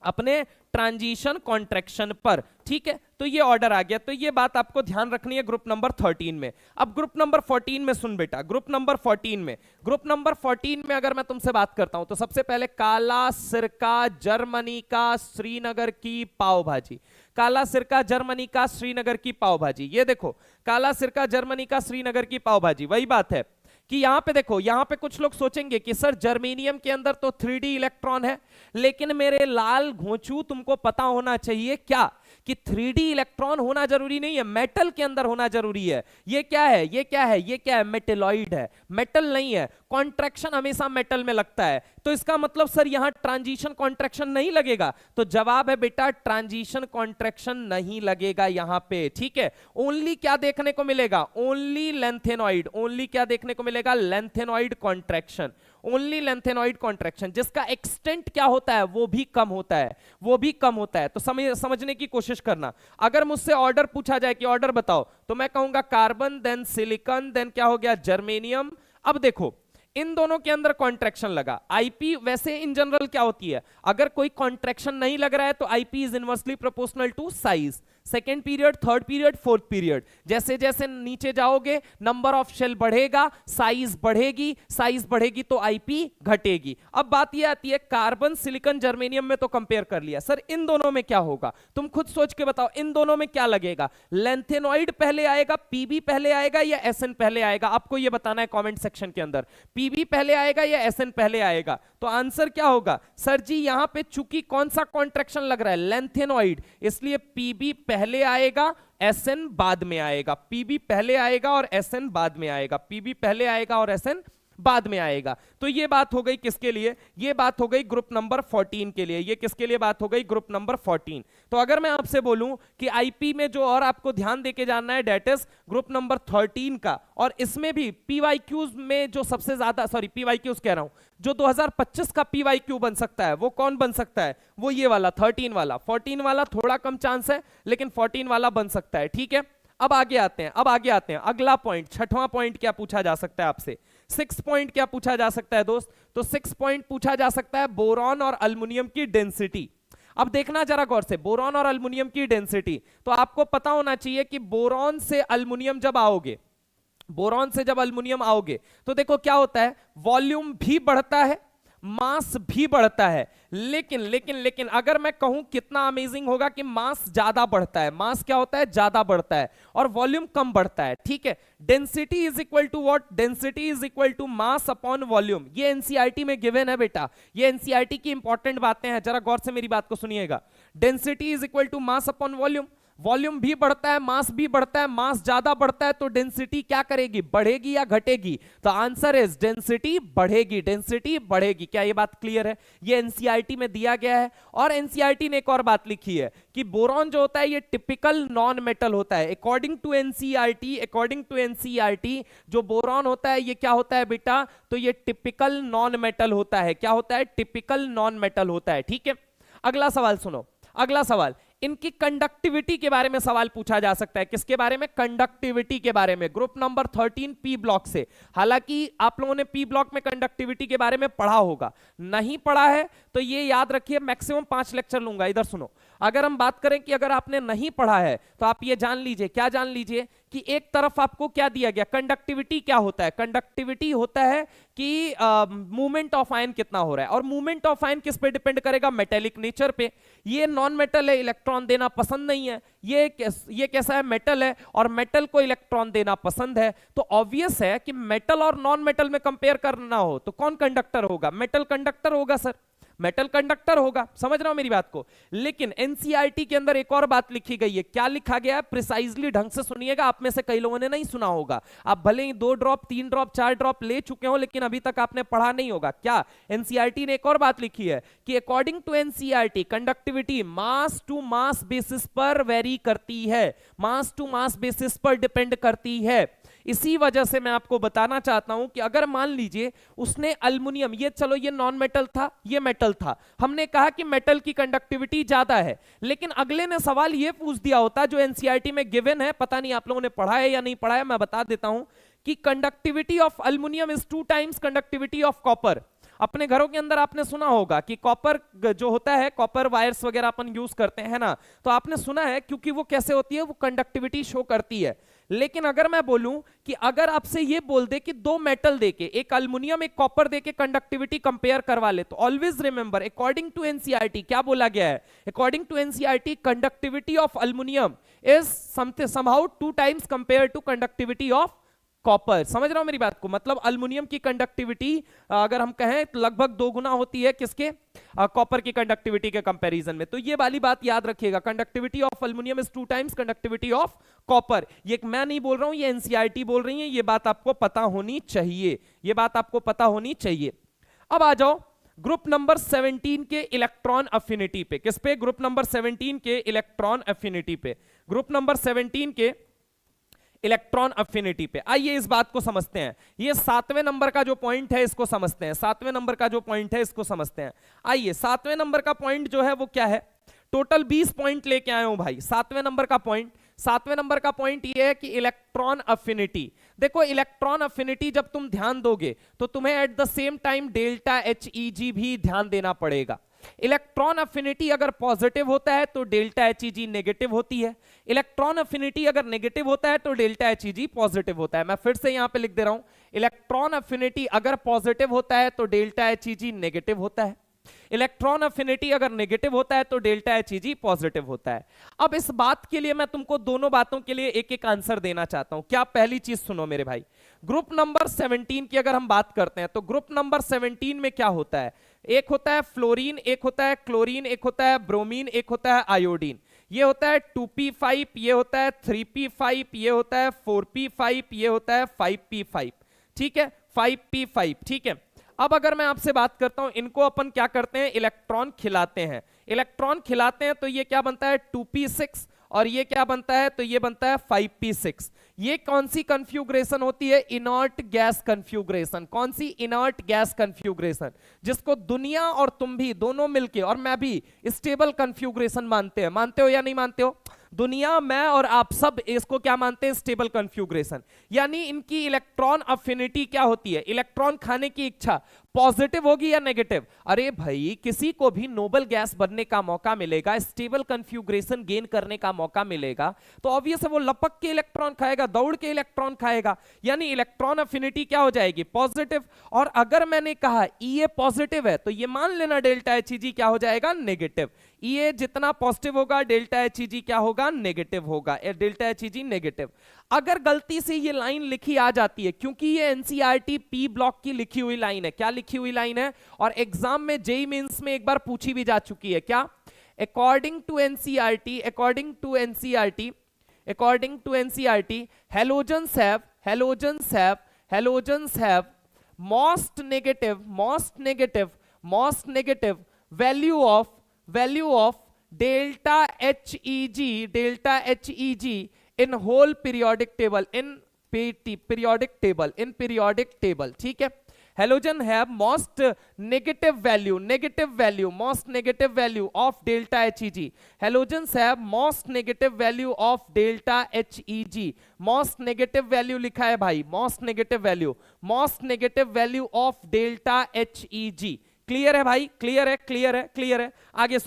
अपने ट्रांजिशन कॉन्ट्रैक्शन पर, ठीक है। तो ये ऑर्डर आ गया। तो ये बात आपको ध्यान रखनी है ग्रुप नंबर 13 में। अब ग्रुप नंबर 14 में सुन बेटा, ग्रुप नंबर 14 में अगर मैं तुमसे बात करता हूं तो सबसे पहले काला सिरका जर्मनी का श्रीनगर की पाव भाजी। काला सिरका जर्मनी का श्रीनगर की पाव भाजी, ये देखो काला सिरका जर्मनी का श्रीनगर की पाव भाजी। वही बात है कि यहां पे देखो, यहां पे कुछ लोग सोचेंगे कि सर जर्मेनियम के अंदर तो 3d इलेक्ट्रॉन है, लेकिन मेरे लाल घोंचू तुमको पता होना चाहिए क्या कि 3d इलेक्ट्रॉन होना जरूरी नहीं है, मेटल के अंदर होना जरूरी है। ये क्या है? ये क्या है? ये क्या है? मेटेलॉइड है, मेटल नहीं है। कॉन्ट्रैक्शन हमेशा मेटल में लगता है, तो इसका मतलब सर यहां ट्रांजिशन कॉन्ट्रैक्शन नहीं लगेगा। तो जवाब है बेटा ट्रांजिशन कॉन्ट्रैक्शन नहीं लगेगा यहां पे, ठीक है। ओनली क्या देखने को मिलेगा? Only lanthanoid. ओनली क्या देखने को मिलेगा? Lanthanoid contraction. Only lanthanoid contraction, जिसका एक्सटेंट क्या होता है? वो भी कम होता है, वो भी कम होता है। तो समझने की कोशिश करना। अगर मुझसे ऑर्डर पूछा जाए कि ऑर्डर बताओ, तो मैं कहूंगा कार्बन, देन सिलिकॉन, देन क्या हो गया? जर्मेनियम। अब देखो इन दोनों के अंदर कॉन्ट्रैक्शन लगा। आईपी वैसे इन जनरल क्या होती है? अगर कोई कॉन्ट्रैक्शन नहीं लग रहा है तो IP is inversely proportional to size. Second period, third period, fourth period, जैसे जैसे नीचे जाओगे नंबर ऑफ शेल बढ़ेगा, साइज बढ़ेगी, साइज बढ़ेगी तो आईपी घटेगी। अब बात यह आती है कार्बन, सिलिकॉन, जर्मेनियम में तो कंपेयर कर लिया, सर इन दोनों में क्या होगा? तुम खुद सोच के बताओ, इन दोनों में क्या लगेगा? लेंथेनॉइड पहले आएगा, पीबी पहले आएगा या एसएन पहले आएगा? आपको यह बताना है कमेंट सेक्शन के अंदर। पीबी पहले आएगा या एसएन पहले आएगा? तो आंसर क्या होगा? सर जी यहां पे चूंकि कौन सा कॉन्ट्रैक्शन लग रहा है? लेंथेनॉइड, इसलिए पीबी पहले आएगा, एसएन बाद में आएगा। पीबी पहले आएगा और एसएन बाद में आएगा। पीबी पहले आएगा और एसएन बाद में आएगा। तो ये बात हो गई किसके लिए? ये बात हो गई ग्रुप नंबर 14 के लिए। ये किसके लिए बात हो गई? Group number 14। तो अगर मैं आपसे बोलूं कि आईपी में जो और आपको ध्यान देके जानना है, डेट इज ग्रुप नंबर 13 का, और इसमें भी पीवाईक्यूज में जो सबसे ज्यादा, सॉरी पीवाईक्यूज कह रहा हूं, जो 2025 का पीवाईक्यू बन सकता है वो कौन बन सकता है? वो ये वाला 13 वाला। 14 वाला थोड़ा कम चांस है, लेकिन 14 वाला बन सकता है, ठीक है। अब आगे आते हैं, अगला पॉइंट, छठवां पॉइंट क्या पूछा जा सकता है आपसे, 6 पॉइंट क्या पूछा जा सकता है दोस्त, तो 6 पॉइंट पूछा जा सकता है बोरॉन और अल्युमिनियम की डेंसिटी। अब देखना जरा गौर से, बोरॉन और अल्युमिनियम की डेंसिटी, तो आपको पता होना चाहिए कि बोरॉन से अल्युमिनियम जब आओगे, बोरॉन से जब अल्युमिनियम आओगे तो देखो क्या होता है, वॉल्यूम भी बढ़ता है, मास भी बढ़ता है, लेकिन लेकिन लेकिन अगर मैं कहूं कितना अमेजिंग होगा कि मास ज्यादा बढ़ता है, मास क्या होता है, ज्यादा बढ़ता है, और वॉल्यूम कम बढ़ता है, ठीक है। Density is equal to what, density is equal to mass upon volume, ये एनसीईआरटी में गिवन है बेटा, ये एनसीईआरटी की इंपॉर्टेंट बातें हैं, जरा गौर से मेरी बात को सुनिएगा। Density is equal to mass upon volume, volume भी बढ़ता है, मास भी बढ़ता है, मास ज्यादा बढ़ता है तो डेंसिटी क्या करेगी, बढ़ेगी या घटेगी, तो आंसर इज डेंसिटी बढ़ेगी, डेंसिटी बढ़ेगी। क्या ये बात क्लियर है, ये एनसीईआरटी में दिया गया है। और एनसीईआरटी ने एक और बात लिखी है कि बोरॉन जो होता है ये टिपिकल नॉन मेटल होता है, अकॉर्डिंग टू एनसीईआरटी जो बोरॉन होता है ये क्या होता है बेटा, तो ये टिपिकल नॉन मेटल होता है, क्या होता है, टिपिकल नॉन मेटल होता है, ठीक है। अगला सवाल सुनो, अगला सवाल, इनकी कंडक्टिविटी के बारे में सवाल पूछा जा सकता है, किसके बारे में, कंडक्टिविटी के बारे में, ग्रुप नंबर 13 पी ब्लॉक से। हालांकि आप लोगों ने पी ब्लॉक में कंडक्टिविटी के बारे में पढ़ा होगा, नहीं पढ़ा है तो ये याद रखिए, मैक्सिमम 5 लेक्चर लूंगा। इधर सुनो, अगर हम बात करें कि अगर आपने नहीं पढ़ा है तो आप ये जान लीजिए, क्या जान लीजिए कि एक तरफ आपको क्या दिया गया, कंडक्टिविटी क्या होता है, कंडक्टिविटी होता है कि मूवमेंट ऑफ आयन कितना हो रहा है, और मूवमेंट ऑफ आयन किस पे डिपेंड करेगा, मेटेलिक नेचर पे। ये नॉन मेटल है, इलेक्ट्रॉन देना पसंद नहीं है, ये कैसा है, मेटल है, और मेटल को इलेक्ट्रॉन देना पसंद है, तो ऑब्वियस है कि मेटल और नॉन मेटल में कंपेयर करना हो तो कौन कंडक्टर होगा, मेटल कंडक्टर होगा सर, मेटल कंडक्टर होगा, समझ रहा हूं मेरी बात को। लेकिन एनसीईआरटी के अंदर एक और बात लिखी गई है, क्या लिखा गया है, प्रिसाइजली ढंग से सुनिएगा, आप में से कई लोगों ने नहीं सुना होगा, आप भले ही 2 ड्रॉप 3 ड्रॉप 4 ड्रॉप ले चुके हो लेकिन अभी तक आपने पढ़ा नहीं होगा। क्या, एनसीईआरटी ने एक और बात लिखी है कि according to NCERT conductivity mass to mass basis पर वेरी करती है, मास टू मास बेसिस पर डिपेंड करती है। इसी वजह से मैं आपको बताना चाहता हूं कि अगर मान लीजिए उसने अल्युमिनियम, ये चलो ये नॉन मेटल था, ये मेटल था, हमने कहा कि मेटल की कंडक्टिविटी ज्यादा है, लेकिन अगले ने सवाल ये पूछ दिया होता जो एनसीईआरटी में गिवन है, पता नहीं आप लोगों ने पढ़ा है या नहीं पढ़ा है, मैं बता देता हूं कि conductivity of aluminium is 2 times conductivity of copper. अपने घरों के अंदर आपने सुना होगा कि कॉपर जो होता है, कॉपर वायर्स वगैरह अपन यूज करते हैं ना, तो आपने सुना है क्योंकि वो कैसे होती है, वो कंडक्टिविटी शो करती है। लेकिन अगर मैं बोलूं कि अगर आपसे ये बोल दे कि 2 मेटल देके, एक अल्युमिनियम एक कॉपर देके कंडक्टिविटी कंपेयर करवा ले, तो always remember according to NCERT क्या बोला गया है, according to NCERT conductivity of aluminium is somehow 2 times compare to conductivity of copper. समझ रहा हूं मेरी बात को, मतलब अल्युमिनियम की कंडक्टिविटी अगर हम कहें तो लगभग 2 गुना होती है किसके, कॉपर की कंडक्टिविटी के कंपैरिजन में। तो ये वाली बात याद रखिएगा, conductivity of aluminium is 2 times conductivity of copper. ये मैं नहीं बोल रहा हूं, ये एनसीईआरटी बोल रही है, ये बात आपको पता होनी चाहिए, ये बात आपको पता होनी चाहिए। अब आ जाओ ग्रुप नंबर 17 के इलेक्ट्रॉन अफिनिटी पे, किस पे, ग्रुप नंबर 17 के इलेक्ट्रॉन अफिनिटी पे, ग्रुप नंबर 17 के इलेक्ट्रॉन अफिनिटी पे। आइए इस बात को समझते हैं, ये 7वें नंबर का जो पॉइंट है इसको समझते हैं, 7वें नंबर का जो पॉइंट है इसको समझते हैं। आइए 7वें नंबर का पॉइंट जो है वो क्या है, टोटल 20 पॉइंट लेके आए हूं भाई। 7वें नंबर का पॉइंट, 7वें नंबर का पॉइंट ये है कि इलेक्ट्रॉन अफिनिटी। देखो इलेक्ट्रॉन अफिनिटी जब तुम ध्यान दोगे तो तुम्हें at the same time delta HEG भी ध्यान देना पड़ेगा। इलेक्ट्रॉन अफिनिटी अगर पॉजिटिव होता है तो डेल्टा HEG नेगेटिव होती है, इलेक्ट्रॉन अफिनिटी अगर नेगेटिव होता है तो डेल्टा HEG पॉजिटिव होता है। मैं फिर से यहां पे लिख दे रहा हूं, इलेक्ट्रॉन अफिनिटी अगर पॉजिटिव होता है तो डेल्टा HEG नेगेटिव होता है, इलेक्ट्रॉन अफिनिटी अगर नेगेटिव होता है तो डेल्टा HEG पॉजिटिव होता है। अब इस बात के लिए मैं तुमको दोनों बातों के लिए एक एक आंसर देना चाहता हूं। क्या, पहली चीज सुनो मेरे भाई, ग्रुप नंबर 17 की अगर हम बात करते हैं तो ग्रुप नंबर 17 में क्या होता है, एक होता है फ्लोरीन, एक होता है क्लोरीन, एक होता है ब्रोमीन, एक होता है आयोडीन। ये होता है 2p5, ये होता है 3p5, ये होता है 4p5, ये होता है 5p5, ठीक है, 5p5, ठीक है। अब अगर मैं आपसे बात करता हूं, इनको अपन क्या करते हैं, इलेक्ट्रॉन खिलाते हैं, इलेक्ट्रॉन खिलाते हैं तो ये क्या बनता है 2p6, और ये क्या बनता है, तो ये बनता है 5p6। ये कौन सी कन्फ्यूग्रेशन होती है, इनर्ट गैस कन्फ्यूग्रेशन। कौन सी, इनर्ट गैस कन्फ्यूग्रेशन, जिसको दुनिया और तुम भी दोनों मिलके और मैं भी स्टेबल कन्फ्यूग्रेशन मानते हैं। मानते हो या नहीं मानते हो, दुनिया में और आप सब इसको क्या मानते हैं, स्टेबल कॉन्फ़िगरेशन। यानी इनकी इलेक्ट्रॉन अफिनिटी क्या होती है, इलेक्ट्रॉन खाने की इच्छा पॉजिटिव होगी या नेगेटिव। अरे भाई किसी को भी नोबल गैस बनने का मौका मिलेगा, स्टेबल कॉन्फ़िगरेशन गेन करने का मौका मिलेगा, तो ऑब्वियस है वो लपक के इलेक्ट्रॉन खाएगा, दौड़ के इलेक्ट्रॉन खाएगा, यानी इलेक्ट्रॉन अफिनिटी क्या हो जाएगी, पॉजिटिव। और अगर मैंने कहा Ea पॉजिटिव है तो ये मान लेना डेल्टा Hg क्या हो जाएगा, नेगेटिव। Ea जितना पॉजिटिव होगा डेल्टा Hg क्या होगा, नेगेटिव होगा, डेल्टा Hg नेगेटिव। अगर गलती से ये लाइन लिखी आ जाती है, क्योंकि ये एनसीईआरटी पी ब्लॉक की लिखी हुई लाइन है, क्या लिखी हुई लाइन है, और एग्जाम में जेईई मेंस में एक बार पूछी भी जा चुकी है, क्या, according to NCERT, according to NCERT, halogens have most negative value of delta Heg in whole periodic table, in periodic table, ठीक है। Halogen have most negative value of delta Heg. Halogens have most negative value of delta Heg. most negative value लिखा है भाई, most negative value of delta Heg. Clear है भाई, clear है। आगे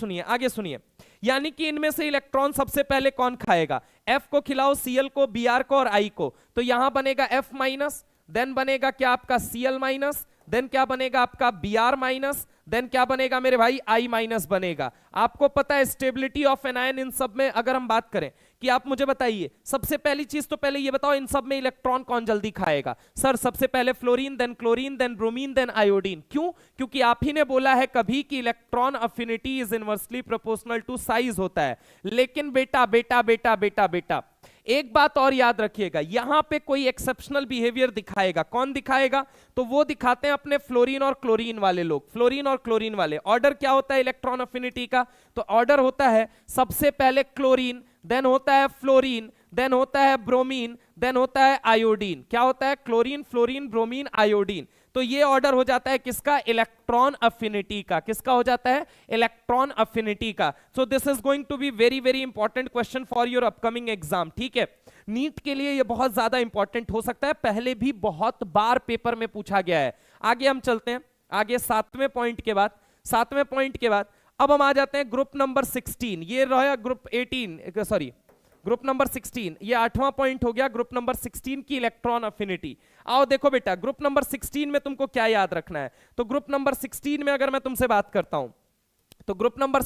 सुनिए, यानी कि इनमें से इलेक्ट्रॉन सबसे पहले कौन खाएगा, F को खिलाओ, Cl को, Br को और I को, तो यहां बनेगा F माइनस, देन बनेगा क्या आपका Cl माइनस, देन क्या बनेगा आपका Br माइनस, देन क्या बनेगा मेरे भाई I माइनस बनेगा। आपको पता है स्टेबिलिटी ऑफ एनायन इन सब में अगर हम बात करें, कि आप मुझे बताइए सबसे पहली चीज तो पहले ये बताओ इन सब में इलेक्ट्रॉन कौन जल्दी खाएगा। सर सबसे पहले fluorine, then chlorine, then bromine, then iodine. क्यों, क्योंकि आप ही ने बोला है कभी कि electron affinity is inversely proportional to size होता है। लेकिन बेटा एक बात और याद रखिएगा, यहां पे कोई एक्सेप्शनल बिहेवियर दिखाएगा, कौन दिखाएगा, तो वो दिखाते हैं अपने फ्लोरीन और क्लोरीन वाले लोग, फ्लोरीन और क्लोरीन वाले। ऑर्डर क्या होता है इलेक्ट्रॉन अफिनिटी का, तो ऑर्डर होता है सबसे पहले क्लोरीन, देन होता है फ्लोरीन, देन होता है ब्रोमीन, देन होता है आयोडीन। क्या होता है, क्लोरीन, फ्लोरीन, ब्रोमीन, आयोडीन। तो ये ऑर्डर हो जाता है किसका, इलेक्ट्रॉन अफिनिटी का। किसका हो जाता है, इलेक्ट्रॉन अफिनिटी का। So this is going to be very very important question for your upcoming exam, ठीक है। नीट के लिए ये बहुत ज्यादा इंपॉर्टेंट हो सकता है, पहले भी बहुत बार पेपर में पूछा गया है। आगे हम चलते हैं, आगे सातवें पॉइंट के बाद अब हम आ जाते हैं ग्रुप नंबर 16। ये रहा ग्रुप 18, सॉरी ग्रुप नंबर 16, ये 8वां पॉइंट हो गया, ग्रुप नंबर 16 की इलेक्ट्रॉन अफिनिटी। आओ देखो बेटा, ग्रुप नंबर 16 में तुमको क्या याद रखना है, तो ग्रुप नंबर 16 में अगर मैं तुमसे बात करता हूं, तो ग्रुप नंबर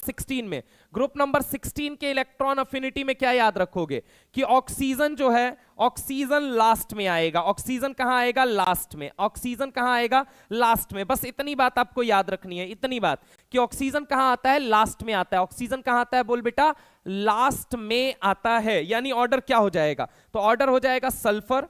16 के इलेक्ट्रॉन अफिनिटी में क्या याद रखोगे, कि ऑक्सीजन जो है, ऑक्सीजन लास्ट में आएगा। ऑक्सीजन कहां आएगा, लास्ट में। ऑक्सीजन कहां आएगा, लास्ट में। बस इतनी बात आपको याद रखनी है, इतनी बात, कि ऑक्सीजन कहां आता है, लास्ट में आता है। ऑक्सीजन कहां आता है, बोल बेटा, लास्ट में आता है। यानी ऑर्डर क्या हो जाएगा, तो ऑर्डर हो जाएगा सल्फर,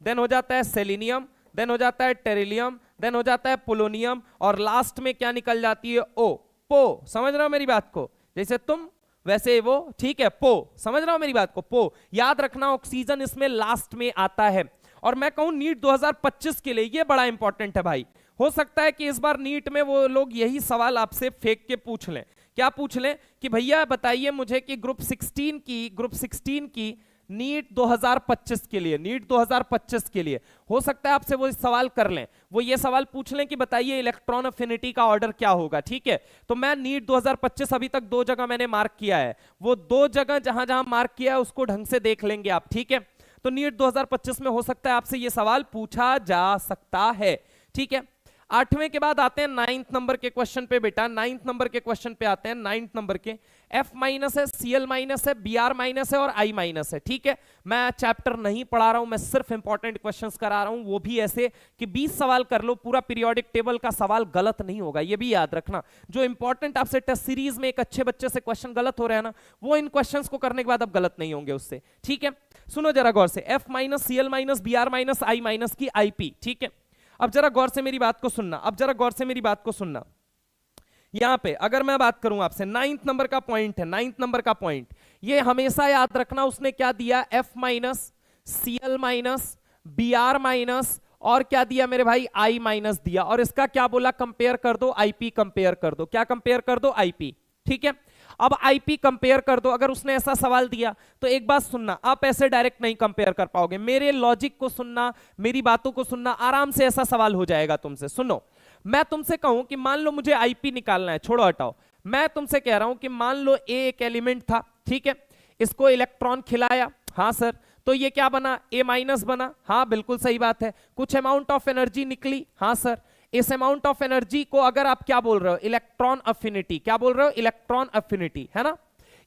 देन हो जाता है सेलेनियम, देन हो जाता है टेरिलियम, देन हो जाता है पोलोनियम, और लास्ट में क्या निकल जाती है, ओ, पो। समझ रहे हो मेरी बात को, जैसे तुम वैसे वो, ठीक है, पो। समझ रहे हो मेरी बात को, पो। याद रखना ऑक्सीजन इसमें लास्ट में आता है। और मैं कहूं नीट 2025 के लिए ये बड़ा इंपॉर्टेंट है भाई। हो सकता है कि इस बार नीट में वो लोग यही सवाल आपसे फेंक के पूछ लें। क्या पूछ लें, कि भैया बताइए मुझे कि ग्रुप 16 की नीट 2025 के लिए, नीट 2025 के लिए हो सकता है आपसे वो सवाल कर लें, वो ये सवाल पूछ लें कि बताइए इलेक्ट्रॉन अफिनिटी का ऑर्डर क्या होगा, ठीक है। तो मैं नीट 2025 अभी तक 2 जगह मैंने मार्क किया है, वो 2 जगह जहां जहां मार्क किया है उसको ढंग से देख लेंगे आप, ठीक है। तो नीट 2025 में हो सकता है आपसे ये सवाल पूछा जा सकता है, ठीक है। 8वें के बाद आते हैं 9th नंबर के क्वेश्चन पे बेटा, 9th नंबर के क्वेश्चन पे आते हैं। 9th नंबर के F माइनस है, Cl माइनस है, Br माइनस है और I माइनस है, ठीक है। मैं चैप्टर नहीं पढ़ा रहा हूं, मैं सिर्फ इंपॉर्टेंट क्वेश्चंस करा रहा हूं, वो भी ऐसे कि 20 सवाल कर लो, पूरा पीरियोडिक टेबल का सवाल गलत नहीं होगा, ये भी याद रखना। जो इंपॉर्टेंट आपसे टेस्ट सीरीज में एक अच्छे बच्चे से क्वेश्चन गलत हो रहे हैं ना, वो इन क्वेश्चंस को करने के बाद अब गलत नहीं होंगे उससे, ठीक है। सुनो जरा गौर से, F minus, Cl minus, Br minus, I minus की IP, ठीक है। अब जरा गौर से मेरी बात को सुनना, यहां पे अगर मैं बात करूं आपसे, 9th नंबर का पॉइंट है, 9th नंबर का पॉइंट, ये हमेशा याद रखना, उसने क्या दिया, F minus, Cl minus, Br minus और क्या दिया मेरे भाई, I माइनस दिया, और इसका क्या बोला, कंपेयर कर दो, IP कंपेयर कर दो। क्या कंपेयर कर दो, IP, ठीक है। अब आईपी कंपेयर कर दो, अगर उसने ऐसा सवाल दिया तो एक बात सुनना, आप ऐसे डायरेक्ट नहीं कंपेयर कर पाओगे, मेरे लॉजिक को सुनना, मेरी बातों को सुनना, आराम से ऐसा सवाल हो जाएगा तुमसे। सुनो, मैं तुमसे कहूं कि मान लो मुझे आईपी निकालना है, छोड़ो हटाओ, मैं तुमसे कह रहा हूं कि मान लो ए एक एलिमेंट था, ठीक है, इसको इलेक्ट्रॉन खिलाया, हाँ सर, तो ये क्या बना, ए माइनस बना, हाँ बिल्कुल सही बात है, कुछ अमाउंट ऑफ एनर्जी निकली, हाँ सर, इस अमाउंट ऑफ एनर्जी को अगर आप क्या बोल रहे हो, इलेक्ट्रॉन अफिनिटी, क्या बोल रहे हो, इलेक्ट्रॉन अफिनिटी, है ना,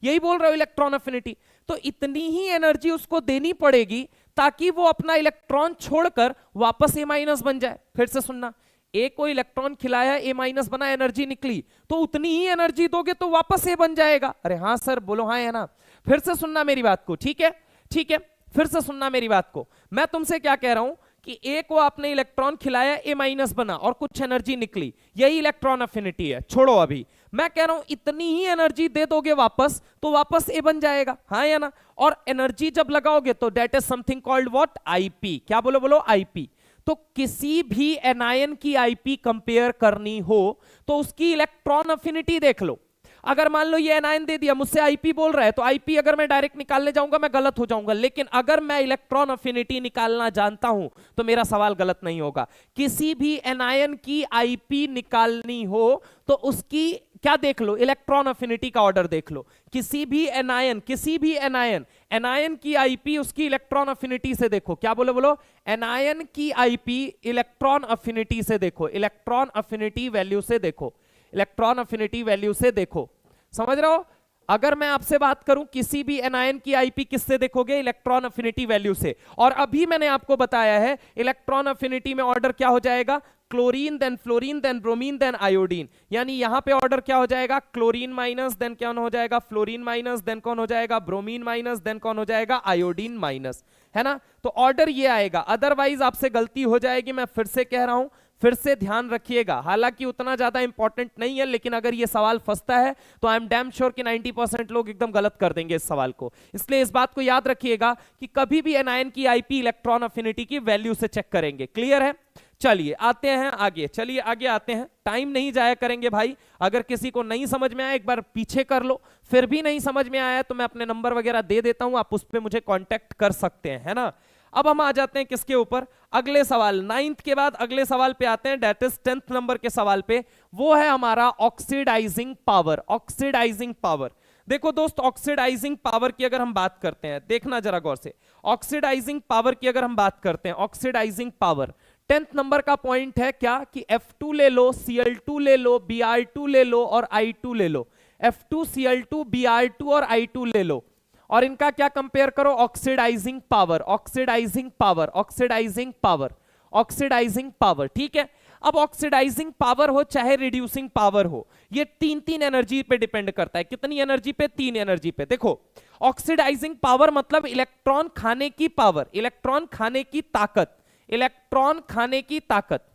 यही बोल रहे हो, इलेक्ट्रॉन अफिनिटी, तो इतनी ही एनर्जी उसको देनी पड़ेगी ताकि वो अपना इलेक्ट्रॉन छोड़कर वापस ए माइनस बन जाए। फिर से सुनना, ए को इलेक्ट्रॉन खिलाया, ए माइनस बना, एनर्जी निकली, तो उतनी ही एनर्जी दोगे तो वापस ए बन जाएगा। अरे हाँ सर, बोलो हाँ है ना। फिर से सुनना मेरी बात को, ठीक है, ठीक है, फिर से सुनना मेरी बात को, मैं तुमसे क्या कह रहा हूं कि ए को आपने इलेक्ट्रॉन खिलाया, ए माइनस बना और कुछ एनर्जी निकली, यही इलेक्ट्रॉन अफिनिटी है। छोड़ो, अभी मैं कह रहा हूं इतनी ही एनर्जी दे दोगे वापस तो वापस ए बन जाएगा, हाँ या ना। और एनर्जी जब लगाओगे तो that is something called what, IP. क्या बोलो, बोलो आईपी। तो किसी भी एनायन की आईपी कंपेयर करनी हो तो उसकी इलेक्ट्रॉन अफिनिटी देख लो। अगर मान लो ये एनायन दे दिया, मुझसे आईपी बोल रहा है, तो आईपी अगर मैं डायरेक्ट निकालने जाऊंगा मैं गलत हो जाऊंगा, लेकिन अगर मैं इलेक्ट्रॉन अफिनिटी निकालना जानता हूं तो मेरा सवाल गलत नहीं होगा। किसी भी एनायन की आईपी निकालनी हो तो उसकी क्या देख लो, इलेक्ट्रॉन अफिनिटी का ऑर्डर देख लो। किसी भी एनायन एनायन की आईपी उसकी इलेक्ट्रॉन अफिनिटी से देखो। क्या बोलो, बोलो एनायन की आईपी इलेक्ट्रॉन अफिनिटी से देखो, इलेक्ट्रॉन अफिनिटी वैल्यू से देखो, इलेक्ट्रॉन अफिनिटी वैल्यू से देखो। समझ रहे हो, अगर मैं आपसे बात करूं किसी भी एनायन की आईपी किससे देखोगे, इलेक्ट्रॉन अफिनिटी वैल्यू से। और अभी मैंने आपको बताया है इलेक्ट्रॉन अफिनिटी में ऑर्डर क्या हो जाएगा, chlorine then fluorine then bromine then iodine, यानी यहां पे ऑर्डर क्या हो जाएगा, क्लोरीन माइनस देन क्या हो जाएगा, फ्लोरीन माइनस देन कौन हो जाएगा, ब्रोमीन माइनस देन कौन हो जाएगा, आयोडीन माइनस, है ना। तो ऑर्डर ये आएगा, अदरवाइज आपसे गलती हो जाएगी। मैं फिर से कह रहा हूं, फिर से ध्यान रखिएगा, हालांकि उतना ज्यादा इंपॉर्टेंट नहीं है, लेकिन अगर ये सवाल फंसता है तो आई एम डैम श्योर कि 90% लोग एकदम गलत कर देंगे इस सवाल को। इसलिए इस बात को याद रखिएगा कि कभी भी एनायन की आईपी इलेक्ट्रॉन अफिनिटी की वैल्यू से चेक करेंगे। क्लियर है, चलिए आते हैं आगे, चलिए आगे आते हैं, टाइम नहीं जाया करेंगे भाई। अगर किसी को नहीं समझ में आया एक बार पीछे कर लो, फिर भी नहीं समझ में आया तो मैं अपने नंबर वगैरह दे देता हूं, आप उस पर मुझे कांटेक्ट कर सकते हैं, है ना। अब हम आ जाते हैं किसके ऊपर, अगले सवाल, 9th के बाद अगले सवाल पे आते हैं, डेट इज 10th नंबर के सवाल पे। वो है हमारा ऑक्सीडाइजिंग पावर, ऑक्सीडाइजिंग पावर। देखो दोस्त, ऑक्सीडाइजिंग पावर की अगर हम बात करते हैं, देखना जरा गौर से, ऑक्सीडाइजिंग पावर की अगर हम बात करते हैं, ऑक्सीडाइजिंग पावर 10th नंबर का पॉइंट है क्या कि F2 ले लो, Cl2 ले लो, Br2 ले लो और I2 ले लो, F2 Cl2 Br2 और I2 ले लो, और इनका क्या कंपेयर करो, oxidising power, oxidising power, oxidising power, oxidising power, ठीक है। अब ऑक्सीडाइजिंग पावर हो चाहे रिड्यूसिंग पावर हो, ये तीन एनर्जी पे डिपेंड करता है। कितनी एनर्जी पे, 3 एनर्जी पे। देखो, ऑक्सीडाइजिंग पावर मतलब इलेक्ट्रॉन खाने की पावर, इलेक्ट्रॉन खाने की ताकत, इलेक्ट्रॉन खाने की ताकत,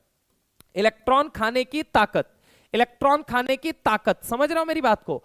इलेक्ट्रॉन खाने की ताकत, इलेक्ट्रॉन खाने की ताकत। समझ रहे हो मेरी बात को।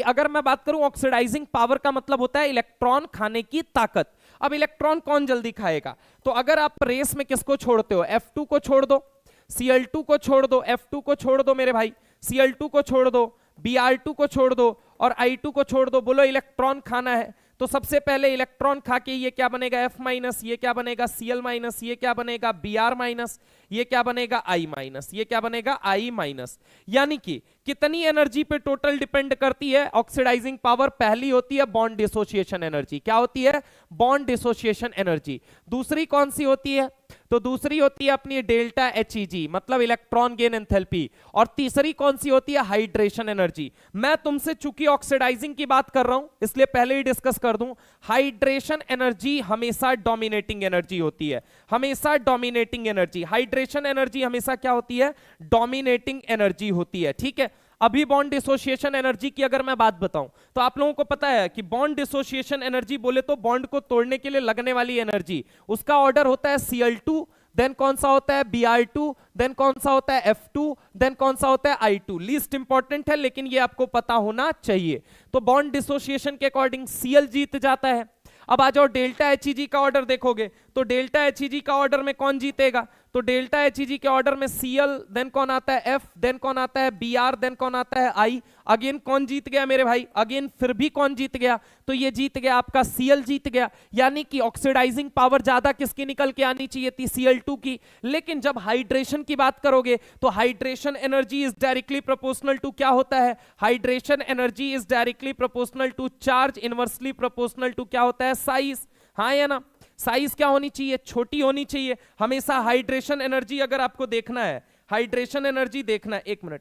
अगर मैं बात करूं ऑक्सीडाइजिंग पावर का मतलब होता है इलेक्ट्रॉन खाने की ताकत। अब इलेक्ट्रॉन कौन जल्दी खाएगा, तो अगर आप रेस में किसको छोड़ते हो, F2 को छोड़ दो, Cl2 को छोड़ दो, F2 को छोड़ दो मेरे भाई, Cl2 को छोड़ दो, Br2 को छोड़ दो और I2 को छोड़ दो। बोलो इलेक्ट्रॉन खाना है तो सबसे पहले इलेक्ट्रॉन खा के ये क्या बनेगा, F माइनस, ये क्या बनेगा Cl माइनस, ये क्या बनेगा Br माइनस, ये क्या बनेगा I माइनस, ये क्या बनेगा I माइनस। यानी कि कितनी एनर्जी पे टोटल डिपेंड करती है ऑक्सीडाइजिंग पावर। पहली होती है बॉन्ड डिसोसिएशन एनर्जी, क्या होती है, बॉन्ड डिसोसिएशन एनर्जी। दूसरी कौन सी होती है, तो दूसरी होती है अपनी डेल्टा Heg मतलब इलेक्ट्रॉन गेन एंथैल्पी। और तीसरी कौन सी होती है, हाइड्रेशन एनर्जी। मैं तुमसे चूंकि ऑक्सीडाइजिंग की बात कर रहा हूं इसलिए पहले ही डिस्कस कर दूं, हाइड्रेशन एनर्जी हमेशा डोमिनेटिंग एनर्जी होती है, हमेशा डोमिनेटिंग एनर्जी। हाइड्रेशन एनर्जी हमेशा क्या होती है, डोमिनेटिंग एनर्जी होती है, ठीक है। अभी बॉन्ड डिसोसिएशन एनर्जी की अगर मैं बात बताऊं तो आप लोगों को पता है कि बॉन्ड डिसोसिएशन एनर्जी बोले तो बॉन्ड को तोड़ने के लिए लगने वाली एनर्जी, उसका ऑर्डर होता है Cl2, देन कौन सा होता है Br2, देन कौन सा होता है F2, देन कौन सा होता है I2। लीस्ट इंपॉर्टेंट है लेकिन ये आपको पता होना चाहिए। तो बॉन्ड डिसोसिएशन के अकॉर्डिंग Cl जीत जाता है। अब आ जाओ डेल्टा Heg का ऑर्डर देखोगे तो डेल्टा Heg का ऑर्डर में कौन जीतेगा, तो डेल्टा HEG के ऑर्डर में Cl, देन कौन आता है F, देन कौन आता है Br, देन कौन आता है I। अगेन कौन जीत गया मेरे भाई, अगेन फिर भी कौन जीत गया, तो ये जीत गया आपका Cl जीत गया। यानी कि ऑक्सीडाइजिंग पावर ज्यादा किसकी निकल के आनी चाहिए थी, Cl2 की। लेकिन जब हाइड्रेशन की बात करोगे तो hydration energy is directly proportional to क्या होता है, hydration energy is directly proportional to charge, inversely proportional to क्या होता है, साइज। हाँ या ना, साइज क्या होनी चाहिए, छोटी होनी चाहिए हमेशा। हाइड्रेशन एनर्जी अगर आपको देखना है, हाइड्रेशन एनर्जी देखना है, एक मिनट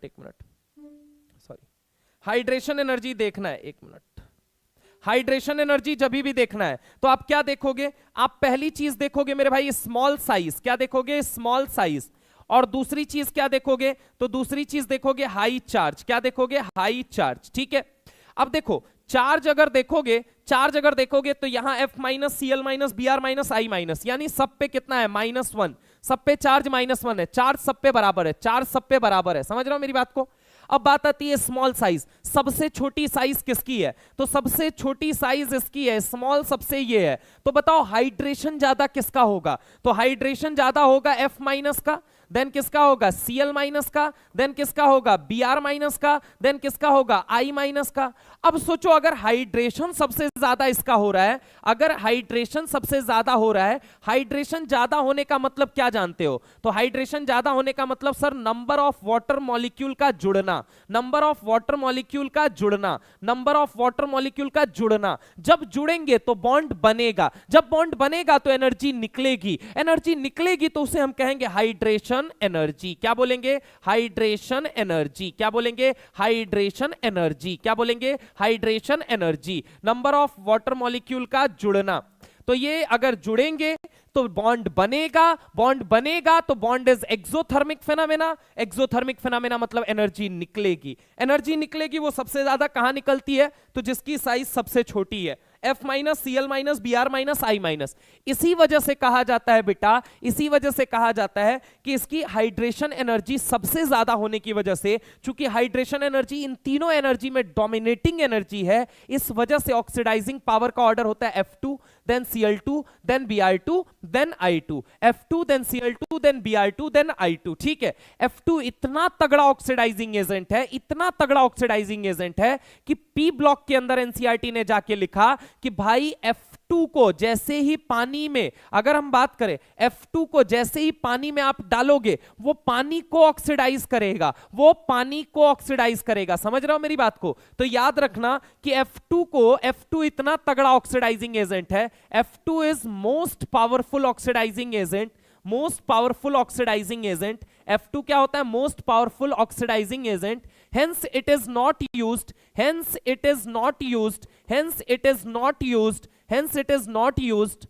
सॉरी, हाइड्रेशन एनर्जी देखना है, एक मिनट, हाइड्रेशन एनर्जी जब भी देखना है तो आप क्या देखोगे, आप पहली चीज देखोगे मेरे भाई स्मॉल साइज, क्या देखोगे, स्मॉल साइज। और दूसरी चीज क्या देखोगे, तो दूसरी चीज देखोगे हाई चार्ज, क्या देखोगे, हाई चार्ज। ठीक है, अब देखो चार्ज अगर देखोगे तो यहां F minus Cl minus Br minus I minus, यानी सब पे कितना है, -1, सब पे चार्ज -1 है, चार्ज सब पे बराबर है, चार्ज सब पे बराबर है। समझ रहे हो मेरी बात को। अब बात आती है स्मॉल साइज, सबसे छोटी साइज किसकी है, तो सबसे छोटी साइज इसकी है, स्मॉल सबसे ये है। तो बताओ हाइड्रेशन ज्यादा किसका होगा, तो हाइड्रेशन ज्यादा होगा F माइनस का, देन किसका होगा, Cl माइनस का, देन किसका होगा, Br माइनस का, देन किसका होगा, I माइनस का। अब सोचो अगर हाइड्रेशन सबसे ज्यादा इसका हो रहा है, अगर हाइड्रेशन सबसे ज्यादा हो रहा है, हाइड्रेशन ज्यादा होने का मतलब क्या जानते हो, तो हाइड्रेशन ज्यादा होने का मतलब sir number of water molecule का जुड़ना, नंबर ऑफ वाटर मॉलिक्यूल का जुड़ना, नंबर ऑफ वाटर मॉलिक्यूल का जुड़ना। जब जुड़ेंगे तो बॉन्ड बनेगा, जब बॉन्ड बनेगा तो एनर्जी निकलेगी, एनर्जी निकलेगी तो उसे हम कहेंगे हाइड्रेशन एनर्जी। क्या बोलेंगे, हाइड्रेशन एनर्जी। क्या बोलेंगे, हाइड्रेशन एनर्जी। क्या बोलेंगे, hydration energy. Number of water molecule का जुड़ना, तो ये अगर जुड़ेंगे तो बॉन्ड बनेगा, बॉन्ड बनेगा तो bond is exothermic phenomena, exothermic phenomena मतलब एनर्जी निकलेगी, एनर्जी निकलेगी। वो सबसे ज्यादा कहां निकलती है, तो जिसकी साइज सबसे छोटी है, F minus Cl minus Br minus I minus. इसी वजह से कहा जाता है बेटा, इसी वजह से कहा जाता है कि इसकी हाइड्रेशन एनर्जी सबसे ज्यादा होने की वजह से, चूंकि हाइड्रेशन एनर्जी इन तीनों एनर्जी में डोमिनेटिंग एनर्जी है, इस वजह से ऑक्सीडाइजिंग पावर का ऑर्डर होता है F2 then Cl2 then Br2 then I2, F2 then Cl2 then Br2 then I2। ठीक है, F2 इतना तगड़ा ऑक्सीडाइजिंग एजेंट है, इतना तगड़ा ऑक्सीडाइजिंग एजेंट है कि P ब्लॉक के अंदर एनसीईआरटी ने जाके लिखा कि भाई F2 को जैसे ही पानी में, अगर हम बात करें F2 को जैसे ही पानी में आप डालोगे, वो पानी को ऑक्सीडाइज करेगा, वो पानी को ऑक्सीडाइज करेगा। समझ रहे हो मेरी बात को। तो याद रखना कि F2 इतना तगड़ा ऑक्सीडाइजिंग एजेंट है, F2 is most powerful oxidising agent, most powerful oxidising agent. F2 क्या होता है, most powerful oxidising agent. hence it is not used, hence it is not used, hence it is not used, hence it is not used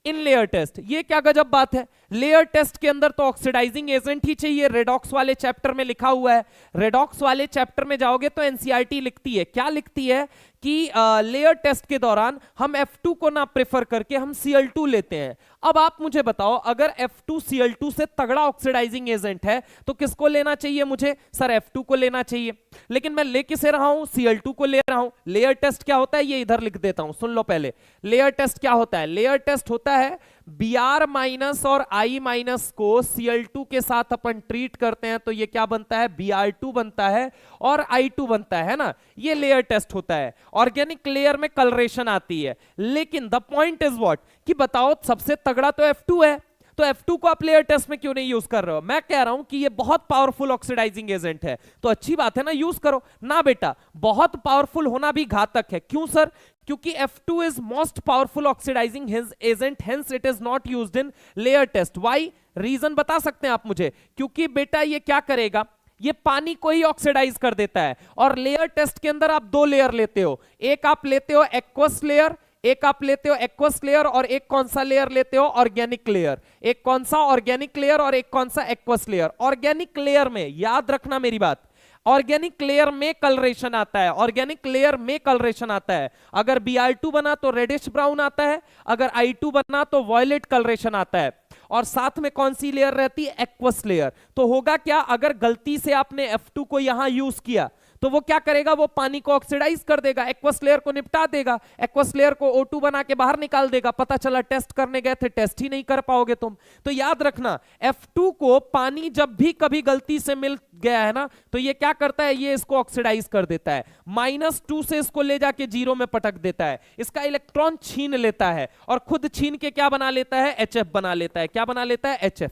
in layer test. ये क्या गजब बात है, layer test के अंदर तो ऑक्सीडाइजिंग एजेंट ही चाहिए, redox वाले चैप्टर में लिखा हुआ है। रेडॉक्स वाले चैप्टर में जाओगे तो एनसीईआरटी लिखती है, क्या लिखती है कि लेयर टेस्ट के दौरान हम F2 को ना प्रेफर करके हम Cl2 लेते हैं। अब आप मुझे बताओ, अगर F2 Cl2 से तगड़ा ऑक्सीडाइजिंग एजेंट है तो किसको लेना चाहिए मुझे, सर F2 को लेना चाहिए। लेकिन मैं ले किसे रहा हूं, Cl2 को ले रहा हूं। लेयर टेस्ट क्या होता है, ये इधर लिख देता हूं, सुन लो पहले। लेयर टेस्ट क्या होता है, लेयर टेस्ट होता है Br माइनस और I माइनस को Cl2 के साथ अपन ट्रीट करते हैं तो ये क्या बनता है, Br2 बनता है और I2 बनता है ना, ये लेयर टेस्ट होता है। ऑर्गेनिक लेयर में कलरेशन आती है, लेकिन द पॉइंट इज व्हाट, कि बताओ सबसे तगड़ा तो F2 है, तो F2 को आप लेयर टेस्ट में क्यों नहीं यूज कर रहे हो। मैं कह रहा हूं कि ये बहुत पावरफुल ऑक्सीडाइजिंग एजेंट है, तो अच्छी बात है ना, यूज करो ना बेटा। बहुत पावरफुल होना भी घातक है, क्यों सर, क्योंकि F2 is most powerful oxidising agent, hence it is not used in layer test. Why, reason बता सकते हैं आप मुझे, क्योंकि बेटा ये क्या करेगा, ये पानी को ही ऑक्सीडाइज कर देता है। और लेयर टेस्ट के अंदर आप दो लेयर लेते हो, एक आप लेते हो एक्वस लेयर, एक आप लेते हो एक्वस लेयर, और एक कौन सा लेयर लेते हो, ऑर्गेनिक लेयर। एक कौन सा, ऑर्गेनिक लेयर, और एक कौन सा, एक्वस लेयर। ऑर्गेनिक लेयर में याद रखना मेरी बात, ऑर्गेनिक लेयर में कलरेशन आता है, ऑर्गेनिक लेयर में कलरेशन आता है। अगर Br2 बना तो रेडिश ब्राउन आता है, अगर I2 बना तो वॉयलेट कलरेशन आता है। और साथ में कौन सी लेयर रहती है, एक्वस लेयर। तो होगा क्या, अगर गलती से आपने F2 को यहां यूज किया तो वो क्या करेगा, वो पानी को ऑक्सीडाइज कर देगा, एक्वस लेयर को निपटा देगा, एक्वस लेयर को O2 बना के बाहर निकाल देगा। पता चला टेस्ट करने गए थे, टेस्ट ही नहीं कर पाओगे तुम। तो याद रखना F2 को पानी जब भी कभी गलती से मिल गया है ना, तो ये क्या करता है, ये इसको ऑक्सीडाइज कर देता है, -2 से इसको ले जाके 0 में पटक देता है, इसका इलेक्ट्रॉन छीन लेता है और खुद छीन के क्या बना लेता है, HF बना लेता है। क्या बना लेता है, HF।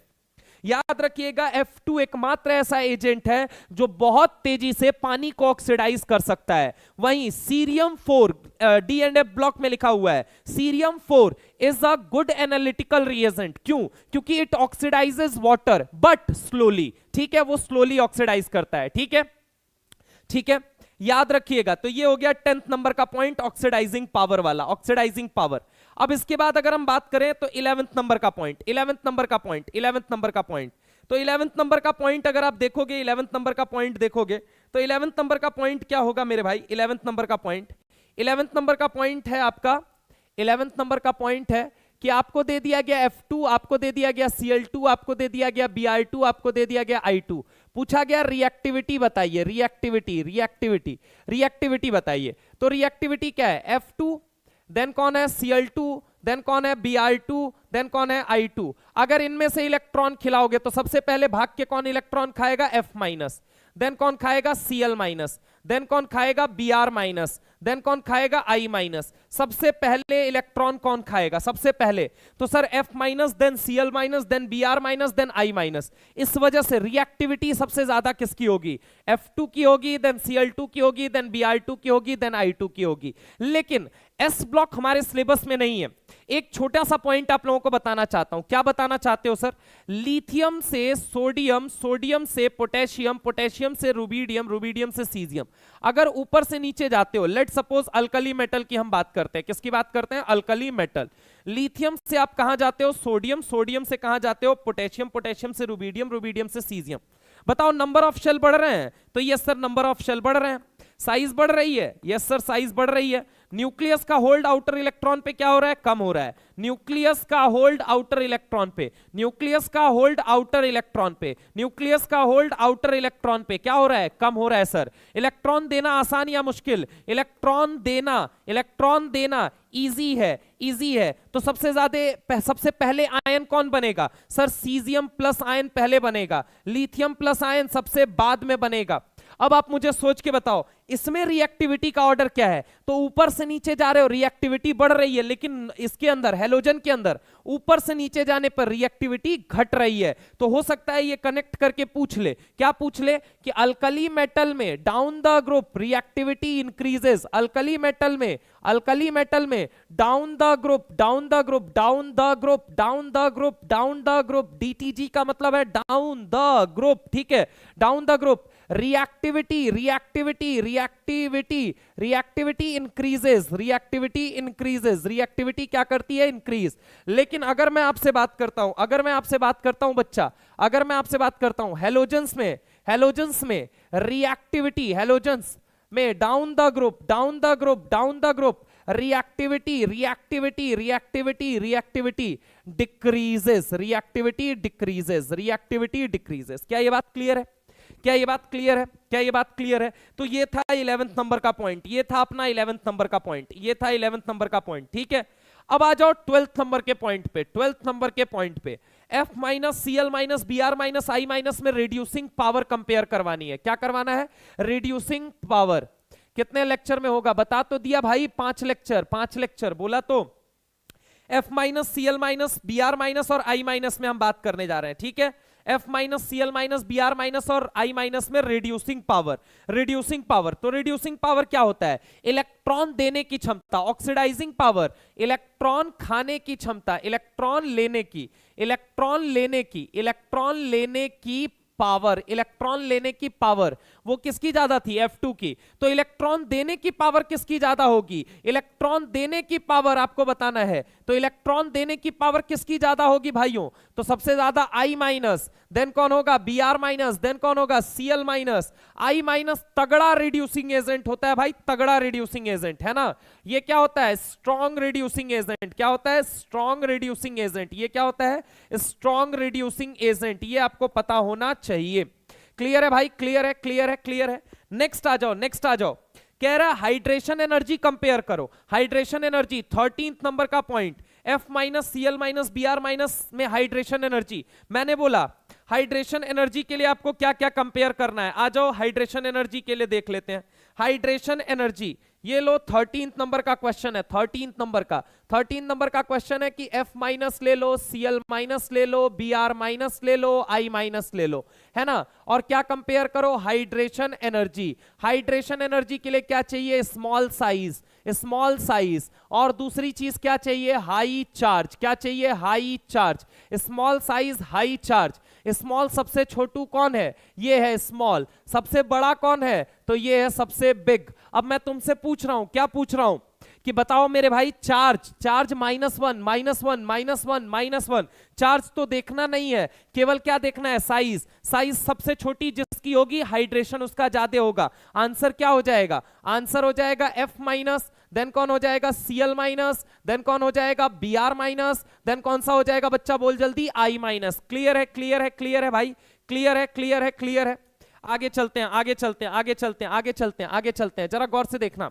याद रखिएगा F2 एकमात्र ऐसा एजेंट है जो बहुत तेजी से पानी को ऑक्सीडाइज कर सकता है। वहीं सीरियम 4 D&F ब्लॉक में लिखा हुआ है, cerium 4 is a good analytical reagent. क्यों? क्योंकि it oxidises water but slowly. ठीक है, वो स्लोली ऑक्सीडाइज करता है। ठीक है, ठीक है, याद रखिएगा। तो ये हो गया 10th नंबर का पॉइंट, ऑक्सीडाइजिंग पावर वाला, ऑक्सीडाइजिंग पावर। अब इसके बाद अगर हम बात करें तो 11th नंबर का पॉइंट, 11th नंबर का पॉइंट, 11th नंबर का पॉइंट। तो 11th नंबर का पॉइंट अगर आप देखोगे, 11th नंबर का पॉइंट देखोगे तो 11th नंबर का पॉइंट क्या होगा मेरे भाई, 11th नंबर का पॉइंट, 11th नंबर का पॉइंट है आपका, 11th नंबर का पॉइंट है कि आपको दे दिया गया F2, आपको दे दिया गया Cl2, आपको दे दिया गया Br2, आपको दे दिया गया I2। पूछा गया रिएक्टिविटी बताइए, रिएक्टिविटी, रिएक्टिविटी, रिएक्टिविटी बताइए। तो रिएक्टिविटी क्या है, F2, देन कौन है Cl2, देन कौन है Br2, देन कौन है I2। अगर इनमें से इलेक्ट्रॉन खिलाओगे तो सबसे पहले भाग के कौन इलेक्ट्रॉन खाएगा, F-, देन कौन खाएगा Cl-, देन कौन खाएगा Br-, देन कौन खाएगा I-। सबसे पहले इलेक्ट्रॉन कौन खाएगा, सबसे पहले तो sir F-, then Cl-, then Br-, then I-। इस वजह से रिएक्टिविटी सबसे ज्यादा किसकी होगी, F2 की होगी, देन Cl2 की होगी, देन Br2 की होगी, देन I2 की होगी। लेकिन S ब्लॉक हमारे सिलेबस में नहीं है। एक छोटा सा पॉइंट आप लोगों को बताना चाहता हूं। क्या बताना चाहते हो सर, लिथियम से सोडियम, सोडियम से पोटेशियम, पोटेशियम से रुबिडियम, रुबिडियम से सीजियम। अगर ऊपर से नीचे जाते हो, लेट सपोज अल्कली मेटल की हम बात करते हैं, किसकी बात करते हैं, अल्कली मेटल। लिथियम से आप कहां जाते हो, सोडियम, सोडियम से कहां जाते हो, पोटेशियम, पोटेशियम से रुबिडियम, रुबिडियम से सीजियम। बताओ नंबर ऑफ शेल बढ़ रहे हैं, तो yes sir number of shell बढ़ रहे हैं। साइज बढ़ रही है, यस सर साइज बढ़ रही है। न्यूक्लियस का होल्ड आउटर इलेक्ट्रॉन पे क्या हो रहा है, कम हो रहा है। न्यूक्लियस का होल्ड आउटर इलेक्ट्रॉन पे, न्यूक्लियस का होल्ड आउटर इलेक्ट्रॉन पे, न्यूक्लियस का होल्ड आउटर इलेक्ट्रॉन पे क्या हो रहा है, कम हो रहा है सर। इलेक्ट्रॉन देना आसान या मुश्किल, इलेक्ट्रॉन देना, इलेक्ट्रॉन देना इजी है, इजी है। तो सबसे पहले आयन कौन बनेगा सर, सीजियम प्लस आयन पहले बनेगा, लिथियम प्लस आयन सबसे बाद में बनेगा। अब आप मुझे सोच के बताओ इसमें रिएक्टिविटी का ऑर्डर क्या है। तो ऊपर से नीचे जा रहे हो, रिएक्टिविटी बढ़ रही है, लेकिन इसके अंदर हैलोजन के अंदर ऊपर से नीचे जाने पर रिएक्टिविटी घट रही है। तो हो सकता है ये कनेक्ट करके पूछ ले, क्या पूछ ले कि अल्कली मेटल में down the group reactivity increases, alkali metal में, अल्कली मेटल में down the group, down the group, down the group, down the group, down the group, DTG का मतलब है डाउन द ग्रुप। ठीक है, down the group reactivity, reactivity, reactivity, reactivity increases, reactivity increases, reactivity क्या करती है, increase. लेकिन अगर मैं आपसे बात करता हूं, अगर मैं आपसे बात करता हूं बच्चा, अगर मैं आपसे बात करता हूं हैलोजेंस में, हैलोजेंस में रिएक्टिविटी, हैलोजेंस में down the group, down the group, down the group reactivity, reactivity, reactivity, reactivity decreases, reactivity decreases, reactivity decreases. क्या ये बात क्लियर है, क्या ये बात क्लियर है, क्या ये बात क्लियर है। तो ये था 11th नंबर का पॉइंट, ये था अपना 11th नंबर का पॉइंट, ये था 11th नंबर का पॉइंट। ठीक है, अब आ जाओ 12th नंबर के पॉइंट पे, 12th नंबर के पॉइंट पे F-, Cl-, Br-, I- में रिड्यूसिंग पावर कंपेयर करवानी है। क्या करवाना है, रिड्यूसिंग पावर। कितने लेक्चर में होगा, बता तो दिया भाई, 5 लेक्चर, 5 लेक्चर बोला। तो F-, Cl-, Br- और I- में हम बात करने जा रहे हैं। ठीक है, F-, Cl-, Br- और I- में रिड्यूसिंग पावर, रिड्यूसिंग पावर। तो रिड्यूसिंग पावर क्या होता है, इलेक्ट्रॉन देने की क्षमता। ऑक्सीडाइजिंग पावर इलेक्ट्रॉन खाने की क्षमता, इलेक्ट्रॉन लेने की, इलेक्ट्रॉन लेने की, इलेक्ट्रॉन लेने की पावर, इलेक्ट्रॉन लेने की पावर वो किसकी ज्यादा थी, F2 की। तो इलेक्ट्रॉन देने की पावर किसकी ज्यादा होगी, इलेक्ट्रॉन देने की पावर आपको बताना है। तो इलेक्ट्रॉन देने की पावर किसकी ज्यादा होगी भाइयों, तो सबसे ज्यादा I-, देन कौन होगा Br-, देन कौन होगा Cl-। I- तगड़ा रिड्यूसिंग एजेंट होता है भाई, तगड़ा रिड्यूसिंग एजेंट है ना। ये क्या होता है, स्ट्रॉन्ग रिड्यूसिंग एजेंट। क्या होता है, स्ट्रॉन्ग रिड्यूसिंग एजेंट। ये क्या होता है, स्ट्रॉन्ग रिड्यूसिंग एजेंट। ये आपको पता होना चाहिए। क्लियर है भाई, क्लियर है, क्लियर है, क्लियर है। नेक्स्ट आ जाओ, नेक्स्ट आ जाओ। कह रहा है हाइड्रेशन एनर्जी कंपेयर करो। हाइड्रेशन एनर्जी 13th नंबर का point, F minus Cl minus Br minus में हाइड्रेशन एनर्जी। मैंने बोला हाइड्रेशन एनर्जी के लिए आपको क्या क्या कंपेयर करना है। आ जाओ हाइड्रेशन एनर्जी के लिए देख लेते हैं। हाइड्रेशन एनर्जी ये लो 13th नंबर का क्वेश्चन है, 13th नंबर का क्वेश्चन है कि F माइनस ले लो, Cl माइनस ले लो, Br माइनस ले लो, I माइनस ले लो, है ना। और क्या कंपेयर करो, हाइड्रेशन एनर्जी। हाइड्रेशन एनर्जी के लिए क्या चाहिए, स्मॉल साइज, स्मॉल साइज। और दूसरी चीज क्या चाहिए, हाई चार्ज। क्या चाहिए, high charge. Small size, high charge. Small सबसे छोटू कौन है, ये है स्मॉल। सबसे बड़ा कौन है, तो ये है सबसे बिग। अब मैं तुमसे पूछ रहा हूं, क्या पूछ रहा हूं कि बताओ मेरे भाई, चार्ज, चार्ज -1 -1 -1 -1। चार्ज तो देखना नहीं है, केवल क्या देखना है, साइज। साइज सबसे छोटी जिसकी होगी हाइड्रेशन उसका ज्यादा होगा। आंसर क्या हो जाएगा, आंसर हो जाएगा F माइनस, देन कौन हो जाएगा, Cl माइनस, देन कौन हो जाएगा, Br माइनस, देन कौन सा हो जाएगा बच्चा, बोल जल्दी, I माइनस। क्लियर है, क्लियर है, क्लियर है भाई, क्लियर है, क्लियर है, क्लियर है। आगे चलते हैं, आगे चलते हैं, आगे चलते हैं, आगे चलते हैं, आगे चलते हैं, जरा गौर से देखना।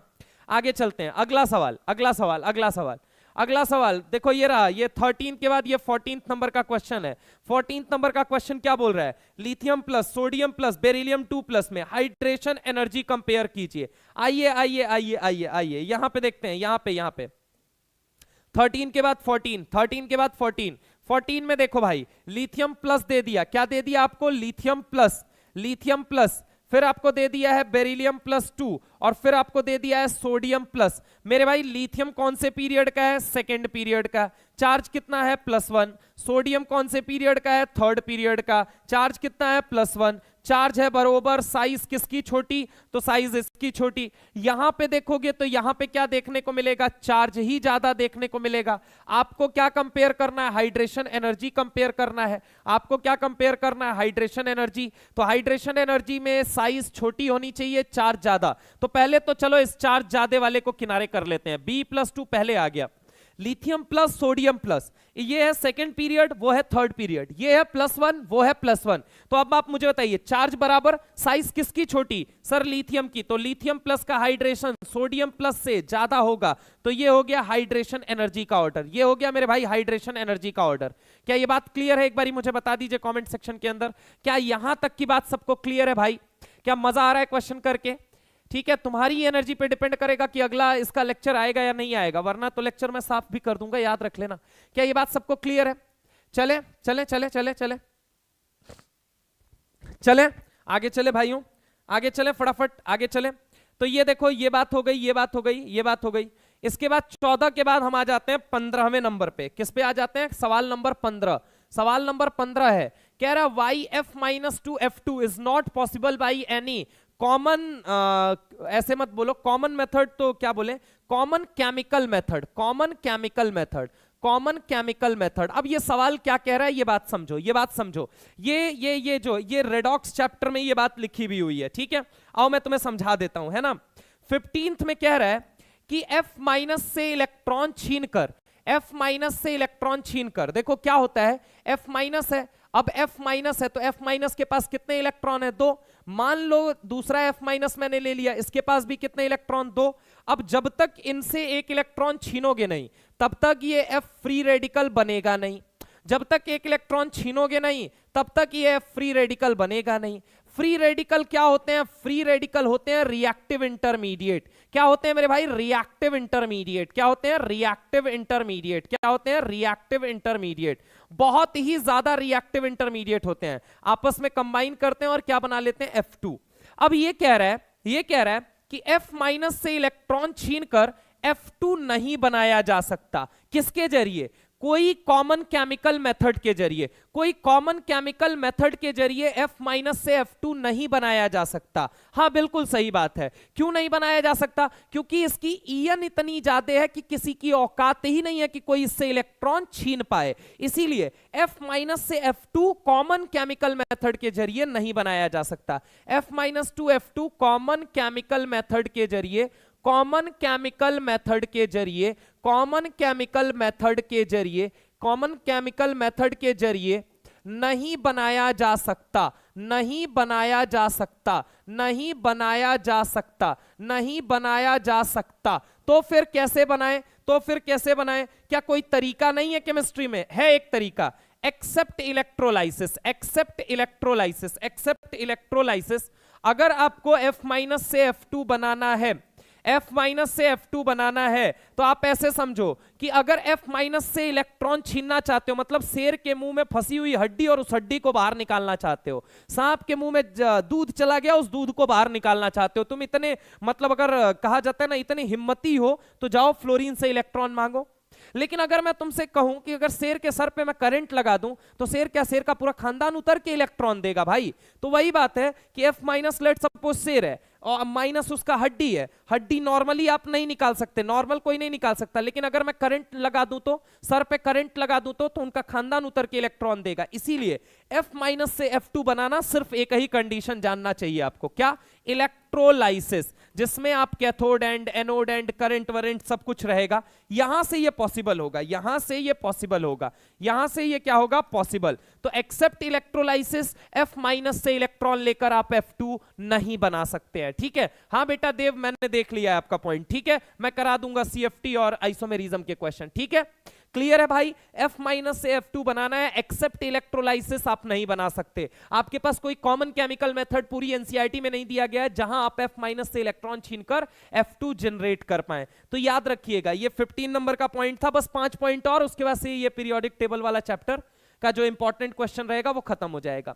आगे चलते हैं, अगला सवाल, अगला सवाल, अगला सवाल, अगला सवाल। देखो ये रहा, ये 13 के बाद ये 14th नंबर का क्वेश्चन है। 14th नंबर का क्वेश्चन क्या बोल रहा है, lithium plus sodium plus beryllium 2 plus में हाइड्रेशन एनर्जी कंपेयर कीजिए। आइए आइए आइए आइए आइए, यहां पे देखते हैं, यहां पे 13 के बाद 14, 13 के बाद 14, 14 में देखो भाई, लिथियम प्लस दे दिया, क्या दे दिया आपको, लिथियम प्लस, लिथियम प्लस, फिर आपको दे दिया है बेरिलियम प्लस 2, और फिर आपको दे दिया है सोडियम प्लस। मेरे भाई लिथियम कौन से पीरियड का है, सेकेंड पीरियड का, चार्ज कितना है, +1। सोडियम कौन से पीरियड का है, थर्ड पीरियड का, चार्ज कितना है, +1। चार्ज है बरोबर, साइज किसकी छोटी, तो साइज इसकी छोटी। यहां पे देखोगे तो यहां पे क्या देखने को मिलेगा, चार्ज ही ज्यादा देखने को मिलेगा। आपको क्या कंपेयर करना है, हाइड्रेशन एनर्जी कंपेयर करना है। आपको क्या कंपेयर करना है, हाइड्रेशन एनर्जी। तो हाइड्रेशन एनर्जी में साइज छोटी होनी चाहिए, चार्ज ज्यादा। तो पहले तो चलो इस चार्ज ज्यादा वाले को किनारे कर लेते हैं, B+2 पहले आ गया। लिथियम प्लस सोडियम प्लस, ये है सेकंड पीरियड, वो है थर्ड पीरियड, ये है +1, वो है +1। तो अब आप मुझे बताइए, चार्ज बराबर साइज किसकी छोटी, सर लिथियम की। तो लिथियम प्लस का हाइड्रेशन सोडियम प्लस से ज्यादा होगा, तो ये हो गया हाइड्रेशन एनर्जी का ऑर्डर। ये हो गया मेरे भाई हाइड्रेशन एनर्जी का ऑर्डर। क्या ये बात क्लियर है, एक बार मुझे बता दीजिए कॉमेंट सेक्शन के अंदर, क्या यहां तक की बात सबको क्लियर है भाई। क्या मजा आ रहा है क्वेश्चन करके, ठीक है। तुम्हारी एनर्जी पे डिपेंड करेगा कि अगला इसका लेक्चर आएगा या नहीं आएगा, वरना तो लेक्चर मैं साफ भी कर दूंगा, याद रख लेना। क्या ये बात सबको क्लियर है, चले चले चले चले चले चले आगे चले भाइयों, आगे चले फटाफट आगे चले। तो ये देखो, ये बात हो गई, ये बात हो गई, ये बात हो गई। इसके बाद 14 के बाद हम आ जाते हैं 15वें नंबर पे। किस पे आ जाते हैं, सवाल नंबर 15। सवाल नंबर 15 है, कह रहा YF-2F2 is not possible by any common, ऐसे मत बोलो कॉमन मेथड, तो क्या बोले, common chemical method, common chemical method, common chemical method. अब ये सवाल क्या कह रहा है, ये बात समझो, ये बात समझो। ये जो ये रेडॉक्स चैप्टर में ये बात लिखी भी हुई है, ठीक है। आओ मैं तुम्हें समझा देता हूं, है ना। 15th में कह रहा है कि F- से इलेक्ट्रॉन छीनकर, F- से इलेक्ट्रॉन छीनकर, देखो क्या होता है, F- है, अब F- है तो F- के पास कितने इलेक्ट्रॉन है, 2। मान लो दूसरा F- मैंने ले लिया, इसके पास भी कितने इलेक्ट्रॉन, 2। अब जब तक इनसे एक इलेक्ट्रॉन छीनोगे नहीं, तब तक ये F फ्री रेडिकल बनेगा नहीं। जब तक एक इलेक्ट्रॉन छीनोगे नहीं, तब तक ये F फ्री रेडिकल बनेगा नहीं। फ्री रेडिकल क्या होते हैं, फ्री रेडिकल होते हैं रिएक्टिव इंटरमीडिएट। क्या होते हैं मेरे भाई, रिएक्टिव इंटरमीडिएट। क्या होते हैं, रिएक्टिव इंटरमीडिएट। क्या होते हैं, रिएक्टिव इंटरमीडिएट। बहुत ही ज्यादा रिएक्टिव इंटरमीडिएट होते हैं, आपस में कंबाइन करते हैं और क्या बना लेते हैं, F2। अब ये कह रहा है, ये कह रहा है कि F- से इलेक्ट्रॉन छीनकर F2 नहीं बनाया जा सकता। किसके जरिए, कोई कॉमन केमिकल मेथड के जरिए, कोई कॉमन केमिकल मेथड के जरिए F- से F2 नहीं बनाया जा सकता। हाँ बिल्कुल सही बात है। क्यों नहीं बनाया जा सकता, क्योंकि इसकी ईएन इतनी ज्यादा है कि किसी की औकात ही नहीं है कि कोई इससे इलेक्ट्रॉन छीन पाए। इसीलिए F- से F2 कॉमन केमिकल मेथड के जरिए नहीं बनाया जा सकता। F-2F2 कॉमन केमिकल मेथड के जरिए, कॉमन केमिकल मेथड के जरिए, कॉमन केमिकल मेथड के जरिए, कॉमन केमिकल मेथड के जरिए नहीं बनाया जा सकता, नहीं बनाया जा सकता, नहीं बनाया जा सकता, नहीं बनाया जा सकता। तो फिर कैसे बनाएं? तो फिर कैसे बनाएं? क्या कोई तरीका नहीं है केमिस्ट्री में? है एक तरीका, except electrolysis, except electrolysis, except electrolysis. अगर आपको F- से F2 बनाना है, F- से F2 बनाना है, तो आप ऐसे समझो कि अगर F- से इलेक्ट्रॉन छीनना चाहते हो, मतलब शेर के मुंह में फंसी हुई हड्डी और उस हड्डी को बाहर निकालना चाहते हो, सांप के मुंह में दूध चला गया, उस दूध को बाहर निकालना चाहते हो, तुम इतने, मतलब अगर कहा जाता है ना, इतने हिम्मती हो, तो जाओ फ्लोरीन से इलेक्ट्रॉन मांगो। लेकिन अगर मैं तुमसे कहूं कि अगर शेर के सर पे मैं करंट लगा दूं, तो शेर क्या, शेर का पूरा खानदान उतर के इलेक्ट्रॉन देगा भाई। तो वही बात है कि F- लेट सपोज शेर है और माइनस उसका हड्डी है, हड्डी नॉर्मली आप नहीं निकाल सकते, नॉर्मल कोई नहीं निकाल सकता, लेकिन अगर मैं करंट लगा दूं, तो सर पे करंट लगा दूं, तो उनका खानदान उतर के इलेक्ट्रॉन देगा। इसीलिए F- से F2 बनाना, सिर्फ एक ही कंडीशन जानना चाहिए आपको, क्या? इलेक्ट्रोलाइसिस, जिसमें आप cathode and anode and current warrant सब कुछ रहेगा। यहां से ये पॉसिबल होगा, यहां से ये पॉसिबल होगा, यहां से ये क्या होगा? पॉसिबल। तो एक्सेप्ट इलेक्ट्रोलाइसिस, F- से इलेक्ट्रॉन लेकर आप F2 नहीं बना सकते हैं, ठीक है? हाँ बेटा देव, मैंने देख लिया है आपका पॉइंट, ठीक है, मैं करा दूंगा CFT और आइसोमेरिज्म के क्वेश्चन, ठीक है? क्लियर है भाई? F- से F2 बनाना है, एक्सेप्ट इलेक्ट्रोलाइसिस आप नहीं बना सकते। आपके पास कोई कॉमन केमिकल मेथड पूरी एनसीईआरटी में नहीं दिया गया है जहां आप F- से इलेक्ट्रॉन छीनकर F2 जनरेट कर पाए। तो याद रखिएगा, ये 15 नंबर का पॉइंट था, बस 5 पॉइंट और, उसके बाद से ये पीरियोडिक टेबल वाला चैप्टर का जो इंपॉर्टेंट क्वेश्चन रहेगा वो खत्म हो जाएगा।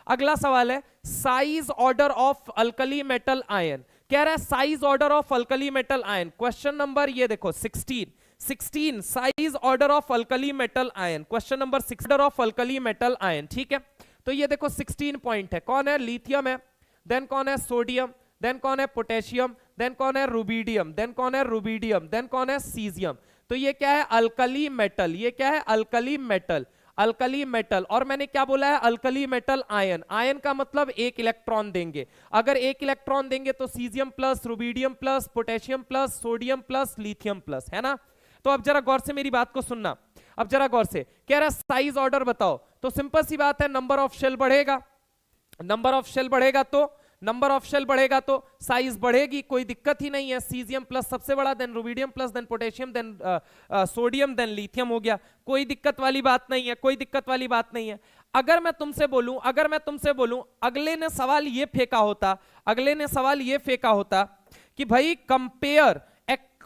अगला सवाल है, size order of alkali metal ion. कह रहा है size order of alkali metal ion. Question number ये देखो 16 size order of alkali metal ion, question number 6 order of alkali metal ion, ठीक है? तो ये देखो 16 पॉइंट है, कौन है? लिथियम है, देन कौन है? सोडियम, देन कौन है? पोटेशियम, देन कौन है? रुबिडियम, देन कौन है? रुबिडियम, देन कौन है? सीजियम। तो ये क्या है? Alkali metal. ये क्या है? Alkali metal, alkali metal. और मैंने क्या बोला है? Alkali metal ion. आयन का मतलब एक इलेक्ट्रॉन देंगे, अगर एक इलेक्ट्रॉन देंगे तो caesium plus, rubidium plus, potassium plus, sodium plus, lithium plus, है ना? तो अब जरा गौर से मेरी बात को सुनना, अब जरा गौर से। कह रहा है साइज ऑर्डर बताओ, तो सिंपल सी बात है, नंबर ऑफ शेल बढ़ेगा, नंबर ऑफ शेल बढ़ेगा तो, नंबर ऑफ शेल बढ़ेगा तो साइज बढ़ेगी, कोई दिक्कत ही नहीं है। सीजियम प्लस सबसे बड़ा, then rubidium plus, then potassium, then sodium, then lithium हो गया, कोई दिक्कत वाली बात नहीं है, कोई दिक्कत वाली बात नहीं है। अगर मैं तुमसे बोलूं, अगर मैं तुमसे बोलूं, अगले ने सवाल ये फेंका होता, अगले ने सवाल ये फेंका होता कि भाई compare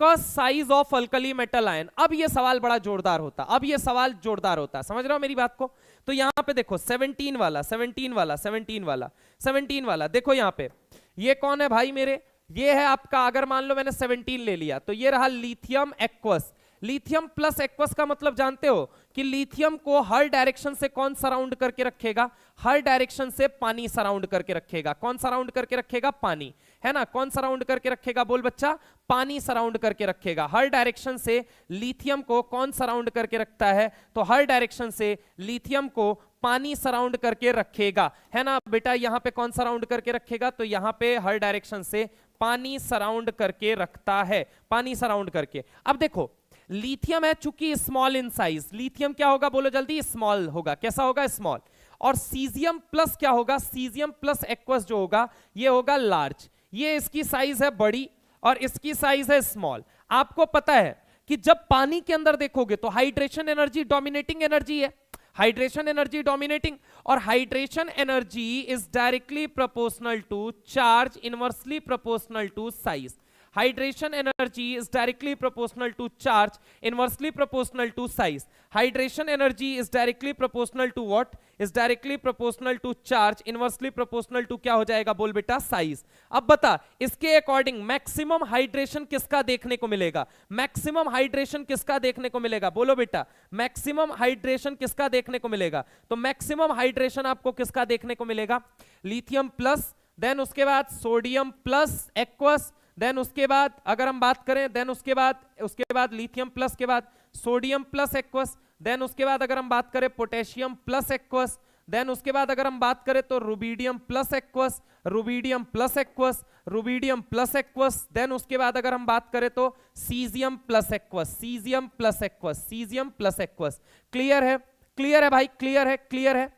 size of alkali metal ion, अब ये सवाल बड़ा जोरदार होता, अब ये सवाल जोरदार होता। समझ रहे हो मेरी बात को? तो यहां पे देखो 17 वाला, 17 वाला, 17 वाला, 17 वाला, देखो यहां पे ये कौन है भाई मेरे? ये है आपका, अगर मान लो मैंने 17 ले लिया, तो ये रहा lithium aqueous. Lithium plus aqueous का मतलब जानते हो कि लिथियम को हर डायरेक्शन से कौन सराउंड करके रखेगा? हर डायरेक्शन से पानी सराउंड करके रखेगा। कौन सराउंड करके रखेगा? पानी, है ना? कौन सराउंड करके रखेगा? बोल बच्चा। पानी सराउंड करके रखेगा। हर डायरेक्शन से लिथियम को कौन सराउंड करके रखता है? तो हर डायरेक्शन से लिथियम को पानी सराउंड करके रखेगा, है ना बेटा? यहां पे कौन सराउंड करके रखेगा? तो यहां पे हर डायरेक्शन से पानी सराउंड करके रखता है, पानी सराउंड करके। अब देखो लिथियम है चूंकि स्मॉल इन साइज, लिथियम क्या होगा? बोलो जल्दी। स्मॉल होगा। कैसा होगा? स्मॉल। और सीजियम प्लस क्या होगा? सीजियम प्लस एक्वस जो होगा ये होगा लार्ज। ये इसकी साइज है बड़ी और इसकी साइज है स्मॉल। आपको पता है कि जब पानी के अंदर देखोगे तो हाइड्रेशन एनर्जी डोमिनेटिंग एनर्जी है, हाइड्रेशन एनर्जी डोमिनेटिंग, और hydration energy is directly proportional to charge, inversely proportional to size. Hydration energy is directly proportional to charge, inversely proportional to size. Hydration energy is directly proportional to what? Is directly proportional to charge, inversely proportional to क्या हो जाएगा? बोल बेटा। size. अब बता इसके according maximum hydration किसका देखने को मिलेगा? मैक्सिमम हाइड्रेशन किसका देखने को मिलेगा? बोलो बेटा। मैक्सिमम हाइड्रेशन किसका देखने को मिलेगा? तो मैक्सिमम हाइड्रेशन आपको किसका देखने को मिलेगा? लिथियम प्लस, देन उसके बाद सोडियम प्लस एक्वस, देन उसके बाद अगर हम बात करें, देन उसके बाद लिथियम प्लस के बाद सोडियम प्लस एक्वस, देन उसके बाद अगर हम बात करें पोटेशियम प्लस एक्वस, देन उसके बाद अगर हम बात करें तो rubidium plus aqueous, rubidium plus aqueous, rubidium plus aqueous, then उसके बाद अगर हम बात करें तो caesium plus aqueous, caesium plus aqueous, caesium plus aqueous. Clear है? क्लियर है भाई? क्लियर है? क्लियर है?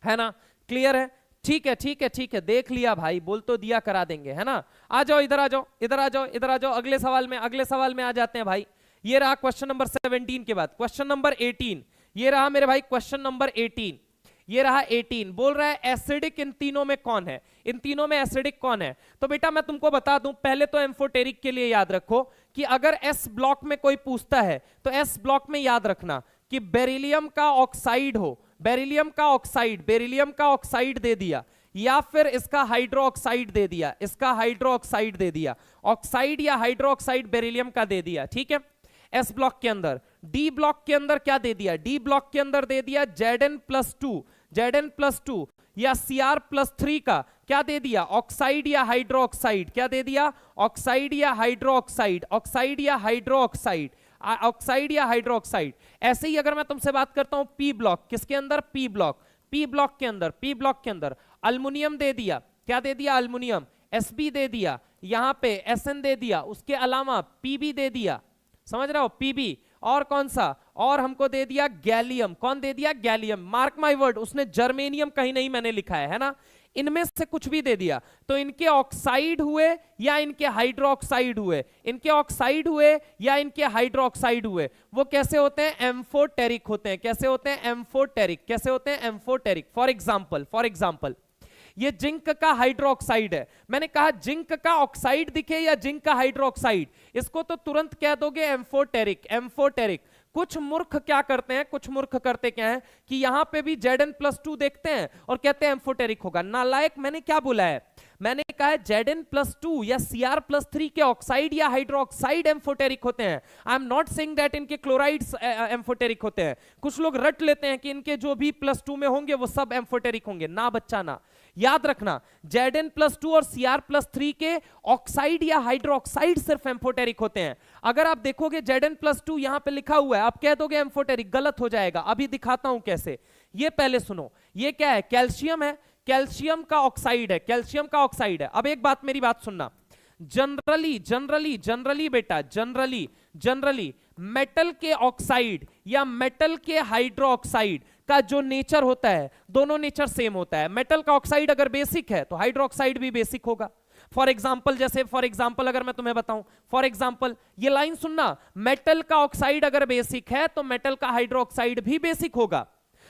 है ना, क्लियर है? ठीक है ठीक है ठीक है, देख लिया भाई, बोल तो दिया, करा देंगे, है ना। आ जाओ इधर, आ जाओ इधर, आ जाओ इधर, आ जाओ अगले सवाल में, अगले सवाल में आ जाते हैं भाई। ये रहा क्वेश्चन नंबर 17 के बाद क्वेश्चन नंबर 18, ये रहा मेरे भाई क्वेश्चन नंबर 18, ये रहा 18। बोल रहा है एसिडिक इन तीनों में कौन है, इन तीनों में एसिडिक कौन है? तो बेटा मैं तुमको बता दूं, पहले तो एम्फोटेरिक के लिए याद रखो कि अगर एस ब्लॉक में कोई पूछता है तो एस ब्लॉक में याद रखना कि बेरिलियम का ऑक्साइड हो, बेरिलियम का ऑक्साइड, बेरिलियम का ऑक्साइड दे दिया, या फिर इसका हाइड्रो ऑक्साइड दे दिया, इसका हाइड्रो ऑक्साइड दे दिया, ऑक्साइड या हाइड्रो ऑक्साइड बेरिलियम का दे दिया, ठीक है, एस ब्लॉक के अंदर। डी ब्लॉक के अंदर क्या दे दिया? डी ब्लॉक के अंदर दे दिया Zn+2, Zn+2 या Cr+3 का क्या दे दिया? ऑक्साइड या हाइड्रो ऑक्साइड, क्या दे दिया? ऑक्साइड या हाइड्रो ऑक्साइड, ऑक्साइड या हाइड्रो ऑक्साइड, ऑक्साइड या हाइड्रो ऑक्साइड। ऐसे ही अगर मैं तुमसे बात करता हूं पी ब्लॉक, किसके अंदर? पी ब्लॉक, पी ब्लॉक के अंदर, पी ब्लॉक के अंदर अल्युमिनियम दे दिया, क्या दे दिया? अल्युमिनियम, Sb दे दिया, यहां पे Sn दे दिया, उसके अलावा Pb दे दिया, समझ रहे हो? Pb, और कौन सा? और हमको दे दिया गैलियम, कौन दे दिया? गैलियम। मार्क माय वर्ड, उसने जर्मेनियम कहीं नहीं मैंने लिखा है ना, इनमें से कुछ भी दे दिया। तो इनके ऑक्साइड हुए या इनके हाइड्रो ऑक्साइड हुए, इनके ऑक्साइड हुए या इनके हाइड्रो ऑक्साइड हुए, वो कैसे होते हैं? एम्फोटेरिक होते हैं। कैसे होते हैं? एम्फोटेरिक। कैसे होते हैं? एम्फोटेरिक। फॉर एग्जाम्पल ये जिंक का हाइड्रोक्साइड है, मैंने कहा जिंक का ऑक्साइड दिखे या जिंक का हाइड्रोक्साइड, इसको तो तुरंत कह दोगे एम्फोटेरिक, एम्फोटेरिक। कुछ मूर्ख क्या करते हैं, कुछ मूर्ख करते क्या है कि यहां पे भी Zn+2 देखते हैं और कहते हैं एम्फोटेरिक होगा। नालायक, मैंने क्या बोला है? मैंने कहा है Zn+2 या Cr+3 के ऑक्साइड या हाइड्रोक्साइड एम्फोटेरिक होते हैं। I am not saying that इनके क्लोराइड्स एम्फोटेरिक होते हैं। कुछ लोग रट लेते हैं कि इनके जो भी +2 में होंगे वो सब एम्फोटेरिक होंगे। ना बच्चा ना, याद रखना Zn+2 और Cr+3 के ऑक्साइड या हाइड्रोक्साइड सिर्फ एम्फोटेरिक होते हैं। अगर आप देखोगे Zn+2 यहां पे लिखा हुआ है, आप कह दोगे एम्फोटेरिक, गलत हो जाएगा। अभी दिखाता हूं कैसे। ये पहले सुनो, ये क्या है? कैल्शियम है, कैल्शियम का ऑक्साइड है, कैल्शियम का ऑक्साइड है। अब एक बात, मेरी बात सुनना, जनरली बेटा, जनरली मेटल के ऑक्साइड या मेटल के हाइड्रोक्साइड का जो नेचर होता है, दोनों नेचर सेम होता है। मेटल का ऑक्साइड अगर बेसिक है तो हाइड्रोक्साइड भी बेसिक होगा। फॉर एग्जाम्पल अगर मैं तुम्हें बताऊं, फॉर एग्जाम्पल ये लाइन सुनना, मेटल का ऑक्साइड अगर बेसिक है तो मेटल का हाइड्रोक्साइड भी बेसिक होगा।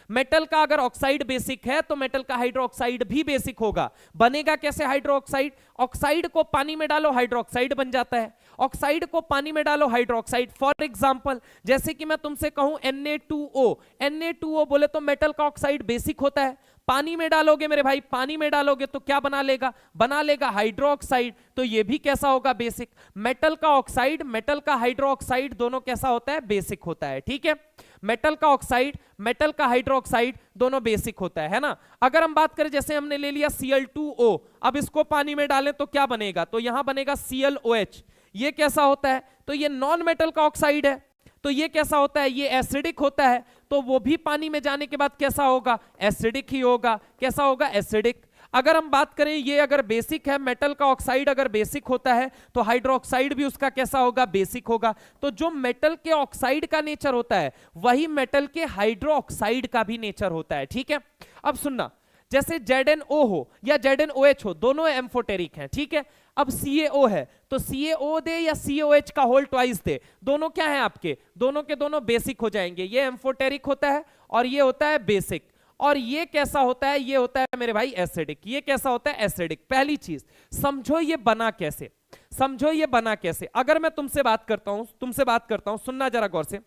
मेटल का अगर ऑक्साइड बेसिक है तो मेटल का हाइड्रोक्साइड भी बेसिक होगा। बनेगा कैसे हाइड्रोक्साइड? ऑक्साइड को पानी में डालो, हाइड्रोक्साइड बन जाता है। ऑक्साइड को पानी में डालो, हाइड्रोक्साइड। फॉर एग्जांपल जैसे कि मैं तुमसे कहूं Na2O, Na2O बोले तो मेटल का ऑक्साइड बेसिक होता है। पानी में डालोगे मेरे भाई, पानी में डालोगे तो क्या बना लेगा? बना लेगा हाइड्रोक्साइड। तो ये भी कैसा होगा? बेसिक। मेटल का ऑक्साइड, मेटल का हाइड्रोक्साइड दोनों कैसा होता है? बेसिक होता है। ठीक है, मेटल का ऑक्साइड, मेटल का हाइड्रोक्साइड दोनों बेसिक होता है ना। अगर हम बात करें, जैसे हमने ले लिया Cl2O, अब इसको पानी में डालें तो क्या बनेगा? तो यहां बनेगा ClOH। ये कैसा होता है? तो ये नॉन मेटल का ऑक्साइड है। तो ये कैसा होता है? ये एसिडिक होता है। तो वो भी पानी में जाने के बाद कैसा होगा? एसिडिक ही होगा। कैसा होगा? एसिडिक। अगर हम बात करें, ये अगर बेसिक है, मेटल का ऑक्साइड अगर बेसिक होता है तो हाइड्रोक्साइड भी उसका कैसा होगा? बेसिक होगा। तो जो मेटल के ऑक्साइड का नेचर होता है वही मेटल के हाइड्रोक्साइड का भी नेचर होता है। ठीक है, अब सुनना, जैसे ZnO हो या ZnOH हो, दोनों एम्फोटेरिक हैं। ठीक है, अब CaO है तो CaO दे या COH का होल ट्वाइस दे, दोनों क्या है आपके? दोनों के दोनों बेसिक हो जाएंगे। ये एम्फोटेरिक होता है और ये होता है बेसिक। और ये कैसा होता है? ये होता है मेरे भाई एसिडिक। ये कैसा होता है? एसिडिक। पहली चीज समझो ये बना कैसे, समझो ये बना कैसे। अगर मैं तुमसे बात करता हूं, सुनना जरा गौर से,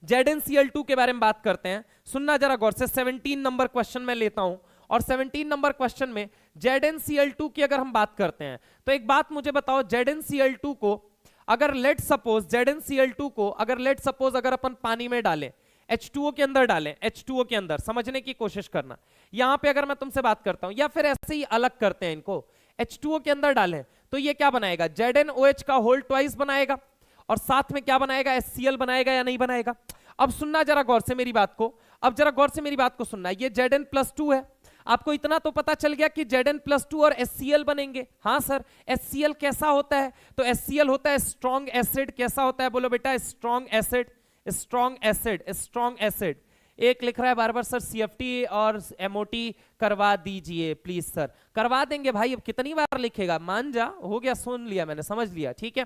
ZnCl2 के बारे में बात करते हैं, सुनना जरा गौर से। 17 नंबर क्वेश्चन में लेता हूं और 17 नंबर क्वेश्चन में ZnCl2 की अगर हम बात करते हैं तो एक बात मुझे बताओ, ZnCl2 को अगर लेट सपोज अगर अपन पानी में डालें, H2O के अंदर डालें, H2O के अंदर, समझने की कोशिश करना। यहां पे अगर मैं तुमसे बात करता हूं, या फिर ऐसे ही अलग करते हैं इनको, H2O के अंदर डालें तो ये क्या बनाएगा? ZnOH का होल ट्वाइस बनाएगा और साथ में क्या बनाएगा? HCl बनाएगा या नहीं बनाएगा? अब सुनना जरा गौर से मेरी बात को, अब जरा गौर से मेरी बात को सुनना। ये Zn+2 है, आपको इतना तो पता चल गया कि Zn+2 और HCl बनेंगे। हाँ सर, HCl कैसा होता है? तो HCl होता है स्ट्रॉन्ग एसिड। कैसा होता है? बोलो बेटा, strong acid, strong acid, strong acid. एक लिख रहा है बार बार सर सीएफटी और एमओटी करवा दीजिए प्लीज सर। करवा देंगे भाई, अब कितनी बार लिखेगा, मान जा, हो गया, सुन लिया मैंने, समझ लिया, ठीक है,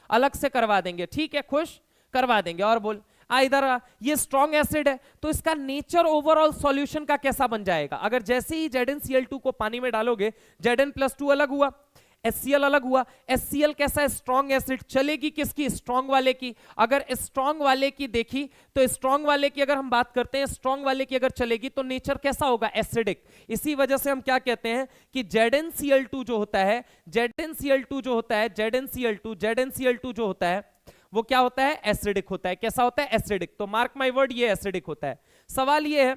अलग से करवा देंगे, ठीक है, खुश, करवा देंगे। और बोल इधर ये स्ट्रॉन्ग एसिड है तो इसका नेचर ओवरऑल सॉल्यूशन का कैसा बन जाएगा? अगर जैसे ही ZnCl2 को पानी में डालोगे, Zn+2 अलग हुआ, HCl अलग हुआ। HCl कैसा है? स्ट्रॉन्ग एसिड, चलेगी किसकी? स्ट्रॉन्ग वाले की। अगर स्ट्रॉन्ग वाले की देखी तो स्ट्रॉन्ग वाले की अगर हम बात करते हैं, स्ट्रॉन्ग वाले की अगर चलेगी तो नेचर कैसा होगा? एसिडिक। इसी वजह से हम क्या कहते हैं कि ZnCl2 जो होता है, ZnCl2 जो होता है, ZnCl2 जो होता है वो क्या होता है? एसिडिक होता है। कैसा होता है? एसिडिक। तो मार्क माय वर्ड, ये एसिडिक होता है। सवाल ये है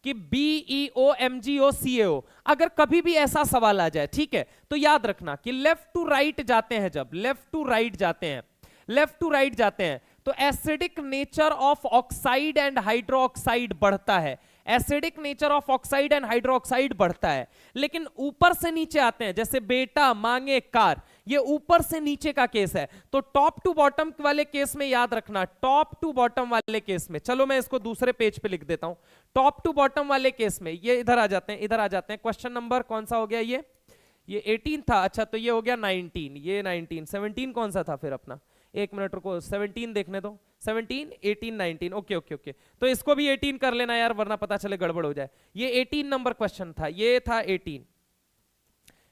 कि BeOMgOCaO, अगर कभी भी ऐसा सवाल आ जाए, ठीक है, तो याद रखना कि लेफ्ट टू राइट जाते हैं, जब लेफ्ट टू राइट जाते हैं, लेफ्ट टू राइट जाते हैं तो acidic nature of oxide and hydroxide बढ़ता है। Acidic nature of oxide and hydroxide बढ़ता है। लेकिन ऊपर से नीचे आते हैं, जैसे बेटा मांगे कार, ये ऊपर से नीचे का केस है। तो टॉप टू बॉटम वाले केस में याद रखना, टॉप टू बॉटम वाले केस में, चलो मैं इसको दूसरे पेज पे लिख देता हूं। टॉप टू बॉटम वाले केस में ये इधर आ जाते हैं, इधर आ जाते हैं। क्वेश्चन नंबर कौन सा हो गया? ये 18 था। अच्छा, तो ये हो गया 19, ये 19, 17 कौन सा था फिर अपना? एक मिनट रुको, 17 देखने दो, 17, 18, 19, ओके ओके ओके। तो इसको भी 18 कर लेना यार, वरना पता चले गड़बड़ हो जाए। ये 18 नंबर क्वेश्चन था, ये था 18,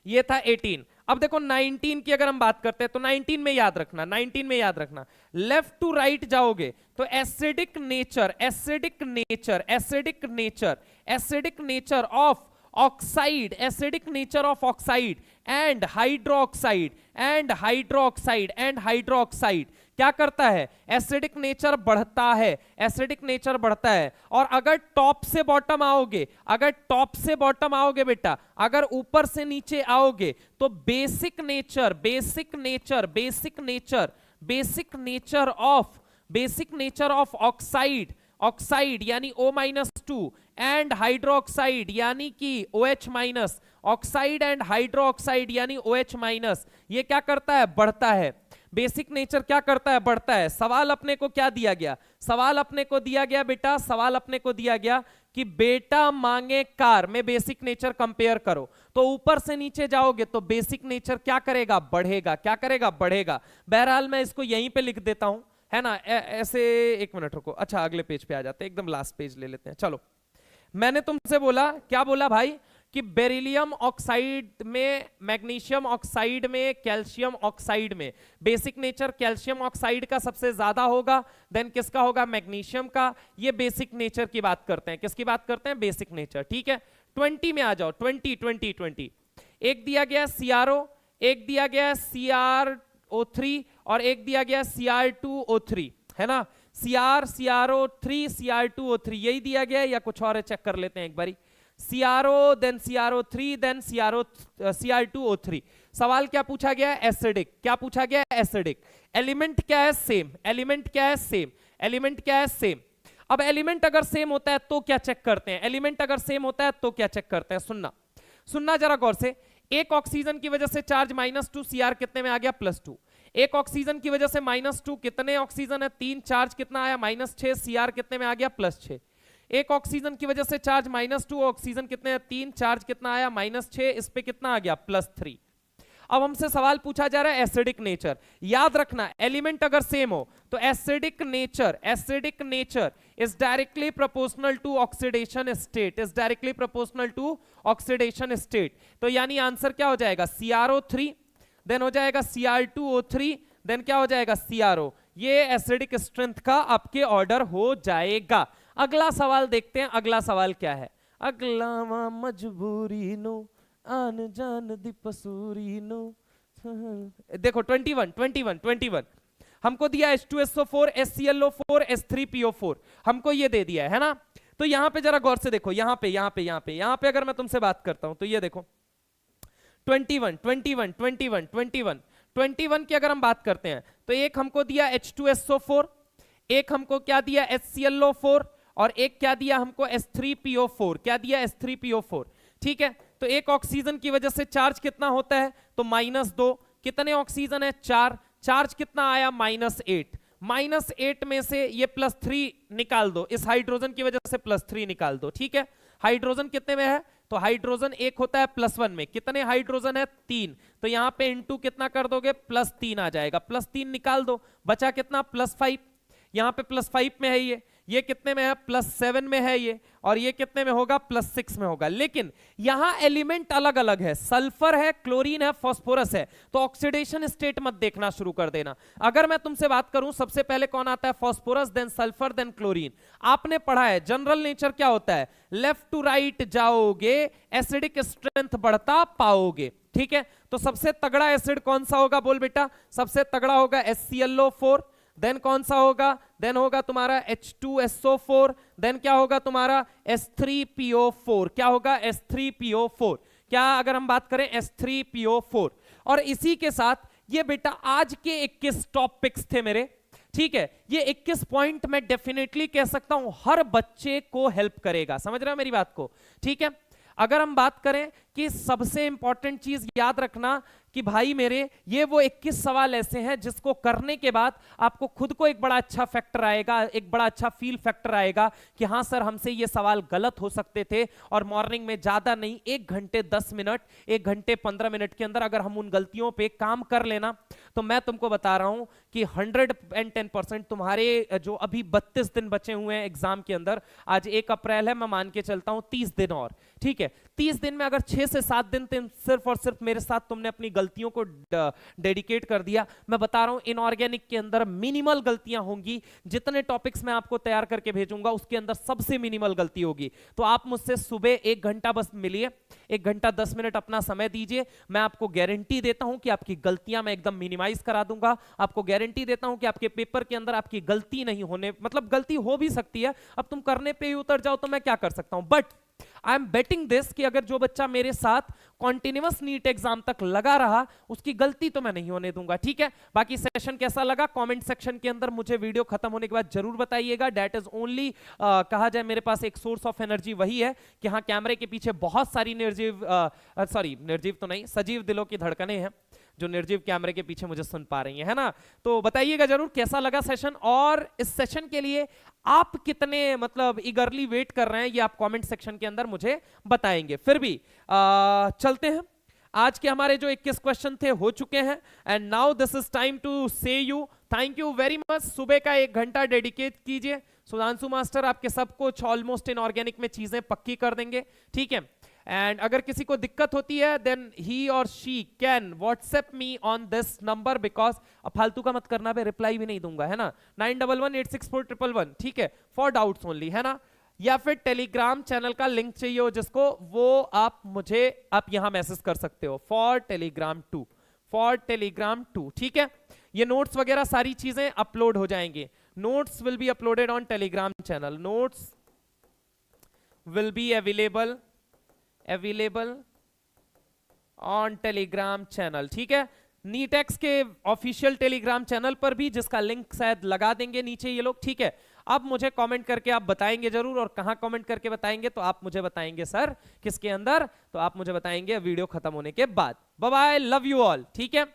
ये था 18। अब देखो 19 की अगर हम बात करते हैं तो 19 में याद रखना, 19 में याद रखना, लेफ्ट टू राइट जाओगे तो acidic nature, acidic nature, acidic nature, acidic nature of oxide, acidic nature of oxide and hydroxide, and hydroxide, and hydroxide क्या करता है? एसिडिक नेचर बढ़ता है, एसिडिक नेचर बढ़ता है। और अगर टॉप से बॉटम आओगे, अगर टॉप से बॉटम आओगे बेटा, अगर ऊपर से नीचे आओगे तो basic nature, basic nature, basic nature, basic nature of, basic nature of oxide, oxide यानी O-2 एंड हाइड्रोक्साइड यानी कि OH-, ऑक्साइड एंड हाइड्रोक्साइड यानी OH-, ये क्या करता है? बढ़ता है। बेसिक नेचर क्या करता है? बढ़ता है। सवाल अपने को क्या दिया गया? सवाल अपने को दिया गया बेटा, सवाल अपने को दिया गया कि बेटा मांगे कार में बेसिक नेचर कंपेयर करो। तो ऊपर से नीचे जाओगे तो बेसिक नेचर क्या करेगा? बढ़ेगा। क्या करेगा? बढ़ेगा। बहरहाल मैं इसको यहीं पे लिख देता हूं, है ना, ऐसे। एक मिनट रुको, अच्छा अगले पेज पे आ जाते हैं, एकदम लास्ट पेज ले लेते हैं। चलो, मैंने तुमसे बोला, क्या बोला भाई, कि बेरिलियम ऑक्साइड में, मैग्नीशियम ऑक्साइड में, कैल्शियम ऑक्साइड में बेसिक नेचर कैल्शियम ऑक्साइड का सबसे ज्यादा होगा, देन किसका होगा? मैग्नीशियम का। ये बेसिक नेचर की बात करते हैं, किसकी बात करते हैं? बेसिक नेचर, ठीक है। 20 में आ जाओ, 20 20 20। एक दिया गया CrO, एक दिया गया CrO3 और एक दिया गया Cr2O3, है ना। CrO3 Cr2O3 यही दिया गया है या कुछ और है? चेक कर लेते हैं एक बारी। CrO, then CrO3, then Cr2O3। सवाल क्या पूछा गया है? एसिडिक। क्या पूछा गया है? एसिडिक। एलिमेंट क्या है? सेम। एलिमेंट क्या है? सेम। एलिमेंट क्या है? सेम। अब एलिमेंट अगर सेम होता है तो क्या चेक करते हैं? एलिमेंट अगर सेम होता है तो क्या चेक करते हैं? सुनना, सुनना जरा गौर से। एक ऑक्सीजन की वजह से चार्ज -2, Cr कितने में आ गया? +2। एक ऑक्सीजन की वजह से -2, कितने ऑक्सीजन है? 3, चार्ज कितना आया? -6, Cr कितने में आ गया? +6। एक ऑक्सीजन की वजह से चार्ज -2, ऑक्सीजन कितने हैं? 3, चार्ज कितना आया? -6, इस पे कितना आ गया? +3। अब हमसे सवाल पूछा जा रहा है एसिडिक नेचर। याद रखना, एलिमेंट अगर सेम हो तो acidic nature, acidic nature is directly proportional to oxidation state, is directly proportional to oxidation state. तो यानी आंसर क्या हो जाएगा? CrO3, देन हो जाएगा Cr2O3, देन क्या हो जाएगा? CrO। ये एसिडिक स्ट्रेंथ का आपके ऑर्डर हो जाएगा। अगला सवाल देखते हैं, अगला सवाल क्या है? अगला मजबूरी नो आन जान दी पसूरी नो। देखो 21 हमको दिया H2SO4, HClO4, H3PO4, हमको ये दे दिया है ना। तो यहां पे जरा गौर से देखो, यहां पे अगर मैं तुमसे बात करता हूं तो ये देखो 21 की अगर हम बात करते हैं तो एक हमको दिया H2SO4, एक हमको क्या दिया? HClO4, और एक क्या दिया हमको? H3PO4। क्या दिया? H3PO4, ठीक है। तो एक ऑक्सीजन की वजह से चार्ज कितना होता है? तो -2। कितने ऑक्सीजन है? 4, चार्ज कितना आया? -8। -8 में से ये +3 निकाल दो, इस हाइड्रोजन की वजह से +3 निकाल दो, ठीक है। हाइड्रोजन कितने में है, तो हाइड्रोजन एक होता है +1 में, कितने हाइड्रोजन है 3, तो यहां पे इंटू कितना कर दोगे +3 आ जाएगा, +3 निकाल दो, बचा कितना +5, यहां पे +5 में है ये कितने में है +7 में है ये, और ये कितने में होगा +6 में होगा। लेकिन यहां एलिमेंट अलग अलग है, सल्फर है, क्लोरीन है, फास्फोरस है, तो ऑक्सीडेशन स्टेट मत देखना शुरू कर देना। अगर मैं तुमसे बात करूं सबसे पहले कौन आता है, phosphorus, then sulphur, then chlorine. आपने पढ़ा है जनरल नेचर क्या होता है, लेफ्ट टू राइट जाओगे एसिडिक स्ट्रेंथ बढ़ता पाओगे, ठीक है। तो सबसे तगड़ा एसिड कौन सा होगा, बोल बेटा, सबसे तगड़ा होगा HClO4, देन कौन सा होगा, देन होगा तुम्हारा H2SO4, देन क्या होगा तुम्हारा S3PO4, क्या होगा S3PO4, क्या अगर हम बात करें S3PO4। और इसी के साथ ये बेटा आज के 21 टॉपिक्स थे मेरे, ठीक है। ये 21 पॉइंट मैं डेफिनेटली कह सकता हूं हर बच्चे को हेल्प करेगा, समझ रहे हो मेरी बात को, ठीक है। अगर हम बात करें कि सबसे इंपॉर्टेंट चीज याद रखना कि भाई मेरे ये वो 21 सवाल ऐसे हैं जिसको करने के बाद आपको खुद को एक बड़ा अच्छा फैक्टर आएगा, एक बड़ा अच्छा फील फैक्टर आएगा कि हाँ सर हमसे ये सवाल गलत हो सकते थे। और मॉर्निंग में ज्यादा नहीं, 1 घंटे 10 मिनट, 1 घंटे 15 मिनट के अंदर अगर हम उन गलतियों पे काम कर लेना तो मैं तुमको बता रहा हूं कि 110% तुम्हारे जो अभी 32 दिन बचे हुए हैं एग्जाम के अंदर, आज 1 अप्रैल है, मैं मान के चलता हूं 30 दिन और, ठीक है। 30 दिन में अगर 6 से 7 दिन तुम सिर्फ और सिर्फ मेरे साथ तुमने अपनी गलतियों को डेडिकेट कर दिया, मैं बता रहा हूं इनऑर्गेनिक के अंदर मिनिमल गलतियां होंगी। जितने टॉपिक्स मैं आपको तैयार करके भेजूंगा उसके अंदर सबसे मिनिमल गलती होगी। तो आप मुझसे सुबह 1 घंटा बस मिलिए, 1 घंटा 10 मिनट अपना समय दीजिए, मैं आपको गारंटी देता हूं कि आपकी गलतियां मैं एकदम मिनिमाइज करा दूंगा। आपको गारंटी देता हूं कि आपके पेपर के अंदर आपकी गलती नहीं होने, मतलब गलती हो भी सकती है, अब तुम करने पे ही उतर जाओ तो मैं क्या कर सकता हूं, but I am betting this कि अगर जो बच्चा मेरे साथ कॉन्टिन्यूअस नीट एग्जाम तक लगा रहा उसकी गलती तो मैं नहीं होने दूंगा, ठीक है। बाकी सेशन कैसा लगा कमेंट सेक्शन के अंदर मुझे वीडियो खत्म होने के बाद जरूर बताइएगा। दैट इज ओनली कहा जाए मेरे पास एक सोर्स ऑफ एनर्जी वही है कि हाँ कैमरे के पीछे बहुत सारी निर्जीव तो नहीं, सजीव दिलों की धड़कनें हैं जो निर्जीव कैमरे के पीछे मुझे सुन पा रही है ना। तो बताइएगा जरूर कैसा लगा सेशन, और इस सेशन के लिए आप कितने मतलब ईगरली वेट कर रहे हैं ये आप कमेंट सेक्शन के अंदर मुझे बताएंगे। फिर भी चलते हैं, आज के हमारे जो 21 क्वेश्चन थे हो चुके हैं, and now this is time to say you thank you very much. सुबह का 1 घंटा डेडिकेट कीजिए, सुधांशु मास्टर आपके सब कुछ ऑलमोस्ट इनऑर्गेनिक में चीजें पक्की कर देंगे, ठीक है। एंड अगर किसी को दिक्कत होती है देन ही और she can WhatsApp me on this number, because अब फालतू का मत करना, रिप्लाई भी नहीं दूंगा, है ना, 9118641111, ठीक है, फॉर डाउट्स ओनली, है ना। या फिर टेलीग्राम चैनल का लिंक चाहिए हो जिसको, वो आप मुझे आप यहां मैसेज कर सकते हो फॉर टेलीग्राम 2, ठीक है। ये नोट्स वगैरह सारी चीजें अपलोड हो जाएंगे, notes will be uploaded on Telegram channel, notes will be available on Telegram channel, ठीक है। नीटेक्स के ऑफिशियल टेलीग्राम चैनल पर भी, जिसका लिंक शायद लगा देंगे नीचे ये लोग, ठीक है। अब मुझे कमेंट करके आप बताएंगे जरूर, और कहां कमेंट करके बताएंगे तो आप मुझे बताएंगे सर किसके अंदर, तो आप मुझे बताएंगे वीडियो खत्म होने के बाद। Bye bye, love you all, ठीक है।